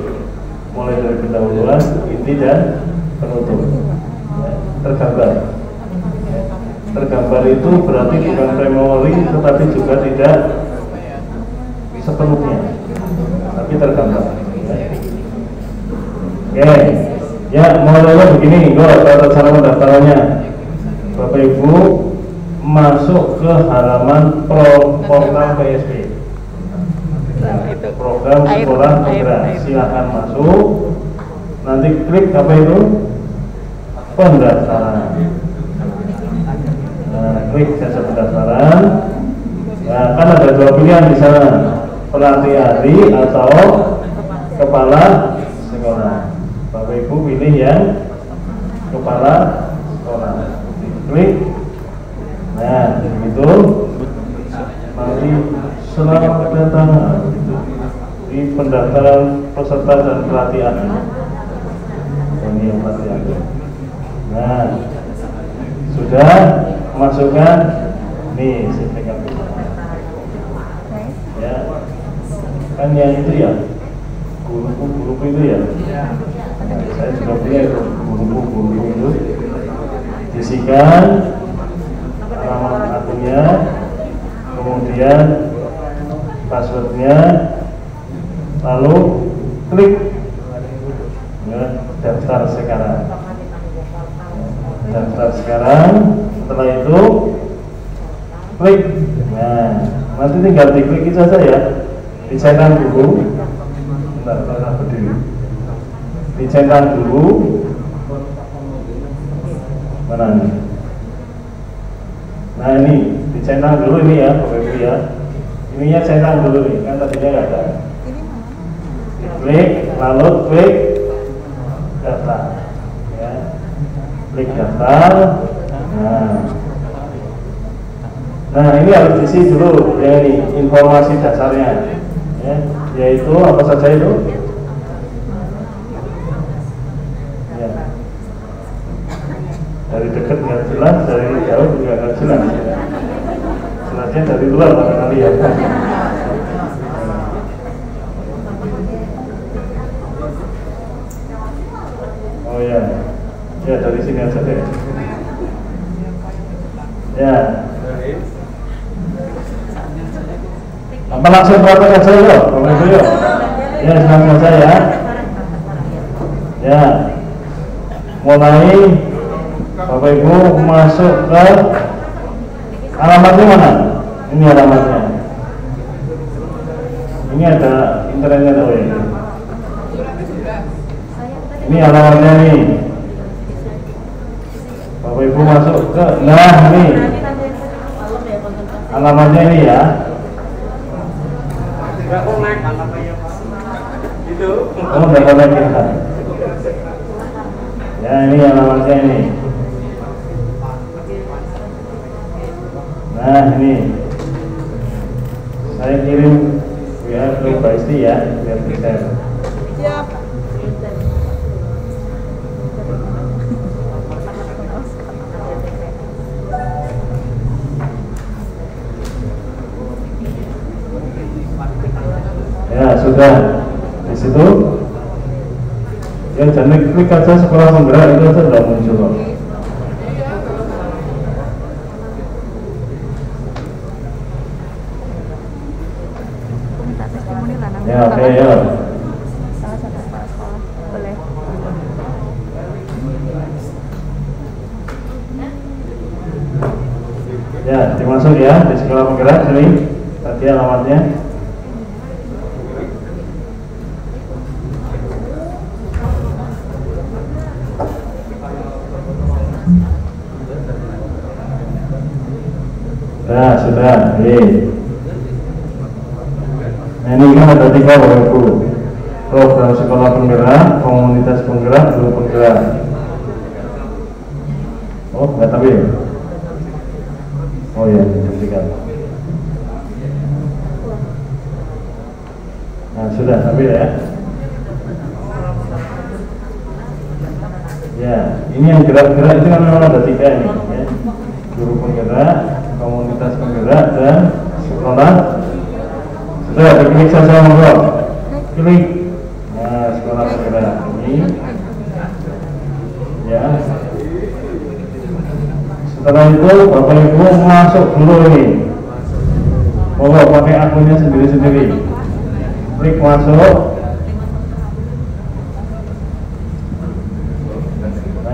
mulai dari pendahuluan, inti dan penutup ya. Tergambar ya. Tergambar itu berarti bukan pre-memori, tetapi juga tidak sepenuhnya, tapi tergambar ya. Oke. Ya, mulainya begini, tata cara pendaftarannya. Bapak Ibu masuk ke halaman portal PSP. Program Sekolah Penggerak. Silakan masuk. Nanti klik apa itu? Pendaftaran. Nah, klik jasa pendaftaran. Nah, kan ada 2 pilihan di sana, pelatih ahli atau kepala sekolah. Bapak Ibu pilih yang kepala sekolah, klik. Nah, begitu. Nanti selamat datang di pendaftaran peserta dan pelatih ahli. Ini yang pelatih ahli. Nah, sudah masukkan nih SIM PKP. Ya, kan yang itu ya, guru itu ya. Nah, saya juga punya itu guru itu, diisikan alamat akunnya, kemudian passwordnya, lalu klik ya, daftar sekarang. Daftar sekarang. Setelah itu klik. Nah, nanti tinggal diklik saja ya, dicentang dulu. Bentar, berdiri. Dicentang dulu. Mana nih? Nah, ini dicentang dulu ini ya, Bapak Ibu ya. Ininya centang dulu nih, kan tadinya nggak ada. Diklik, lalu klik daftar. Ya. Klik daftar. Nah, ini harus diisi dulu ya, ini informasi dasarnya. Ya, yaitu apa saja itu? Ya. Dari dekat nggak jelas, dari jauh juga nggak jelas. Ya. pasien dari luar barangkali ya. Oh ya, ya dari sini aja deh. Ya. Apa langsung praktek aja yuk, Bapak Ibu yuk. Ya, langsung saja ya. Ya. Mulai Bapak Ibu masuk ke alamatnya mana? Ini alamatnya. Ini ada internetnya tuh ya. Ini alamatnya nih. Bapak Ibu masuk ke, nah ini alamatnya ini ya. Enggak connect alamatnya Pak. Itu. Oh, udah connect kita. Ya ini alamatnya ini. Nah ini saya kirim WA ke Mbak Isti ya biar bisa. Siap. Ya sudah di situ. Ya jangan klik aja sekolah penggerak itu sudah muncul kok. Ya oke ya. Ya dimasuk ya di sekolah penggerak sini tadi alamatnya. Nah sudah, nah, ini kan ada 3 Bapak Ibu. Program sekolah penggerak, komunitas penggerak, grup penggerak. Oh nggak tahu ya? Oh ya, dibuktikan. Nah sudah sampai ya. Ya, ini yang gerak-gerak itu kan memang ada 3 ini ya. Guru penggerak, komunitas penggerak, dan sekolah. Sudah, diklik saja monggo. Klik. Nah, sekolah penggerak ini. Ya. Setelah itu Bapak Ibu masuk dulu ini. Monggo pakai akunnya sendiri-sendiri. Klik masuk.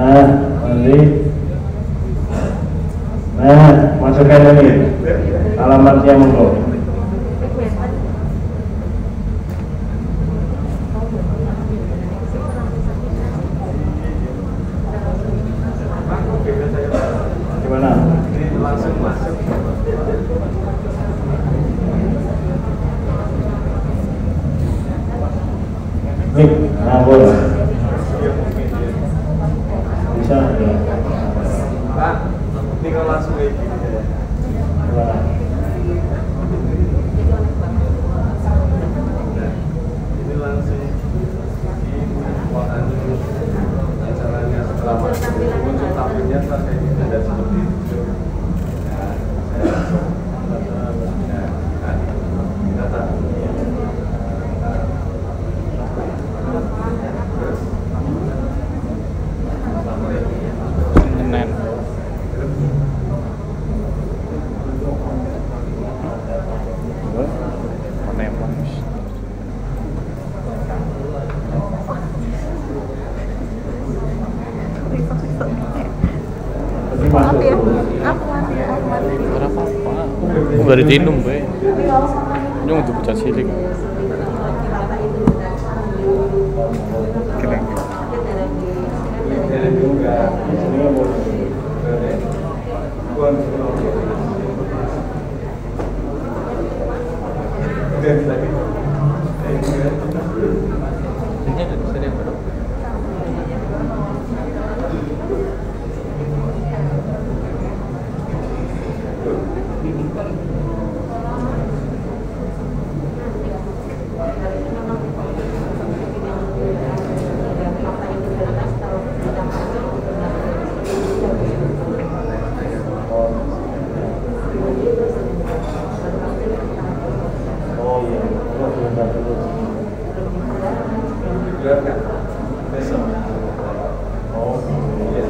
Nah, nanti. Nah, masukkan ini alamatnya monggo. Gimana? Langsung masuk. Klik, nah boleh. Bisa ya. Pak, ini kalau langsung kayak gini ya. Gimana? Ini langsung di muatan acaranya setelah masuk muncul tampilnya kayak gitu dan seperti itu. Ya, saya langsung kita tahu. Senin. Maaf ya, aku mati. Ora apa-apa. Aku gak ditinum, Be. Ini untuk bocah cilik. Keren. iya, oh diundang dulu. Gelar kan? Besok. Oh iya.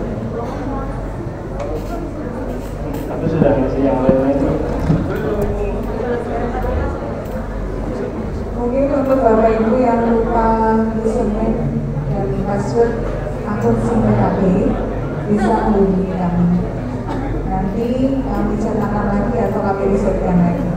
Tapi sudah ngisi yang lainnya itu. Mungkin untuk Bapak Ibu yang lupa username dan password akun SIM PKB bisa menghubungi kami. Nanti kami cetakan lagi atau kami risetkan lagi.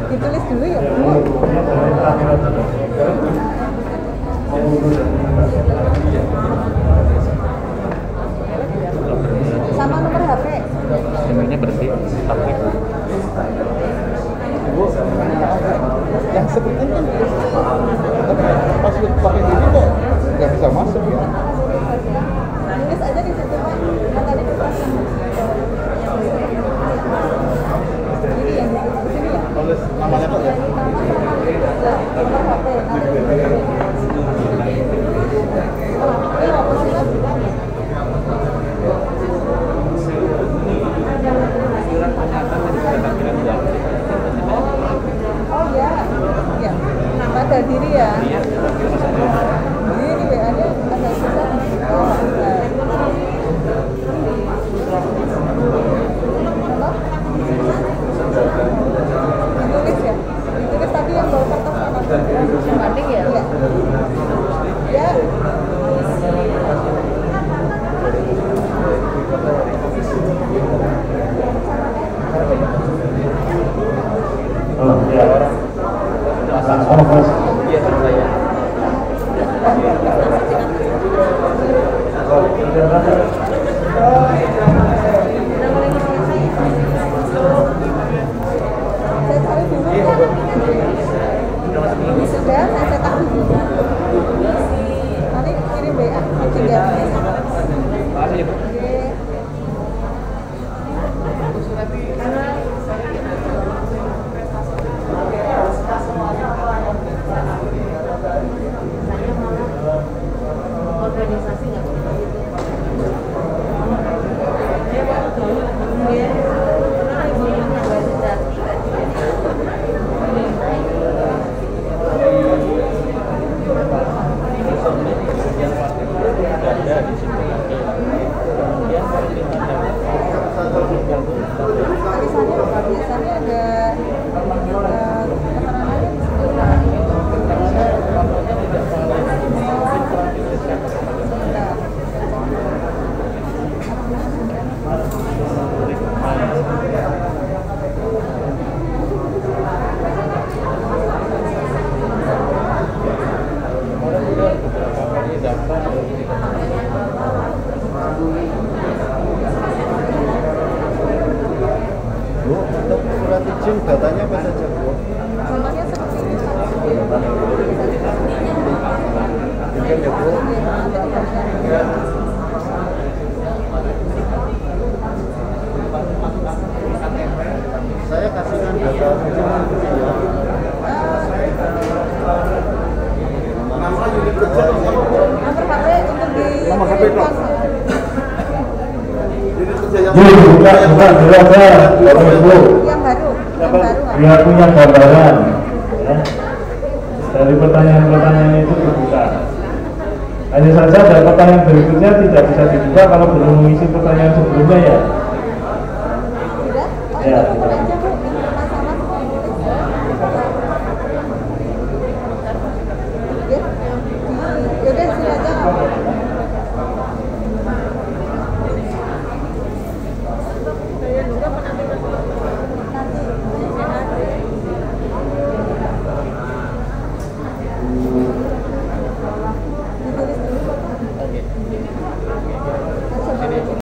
Ditulis dulu ya Bu. Sama nomor HP. Nomornya berarti pakai. Yang sebetulnya pas pakai ini kok nggak bisa masuk ya. Tulis aja di situ Pak. Kan tadi dipasang. Ini yang di sini ya. Tulis namanya kok ya. Nomor HP. Oh ya, ya. Pada diri ya. Ini WA-nya agak susah. Oh, ditulis ya. Ditulis tadi yang bawa kertas mana? Banding ya? Iya. Ya. Oh iya. Iya saya. Sudah, saya cetak dulu. Nanti kirim WA, tinggal. Makasih Bu. Organisasi nggak Biasanya ada Bu, untuk surat izin datanya apa saja Bu? contohnya seperti ini Mungkin ya Bu. Saya kasihkan data izin ya. Nama unit kerja nomor HP untuk di nomor HP dong. Bukan belajar, yang baru dia punya gambaran ya. Dari pertanyaan-pertanyaan itu terbuka. Hanya saja dari pertanyaan berikutnya tidak bisa dibuka kalau belum mengisi pertanyaan sebelumnya ya. Ya. Yaudah sini aja. Ditulis dulu.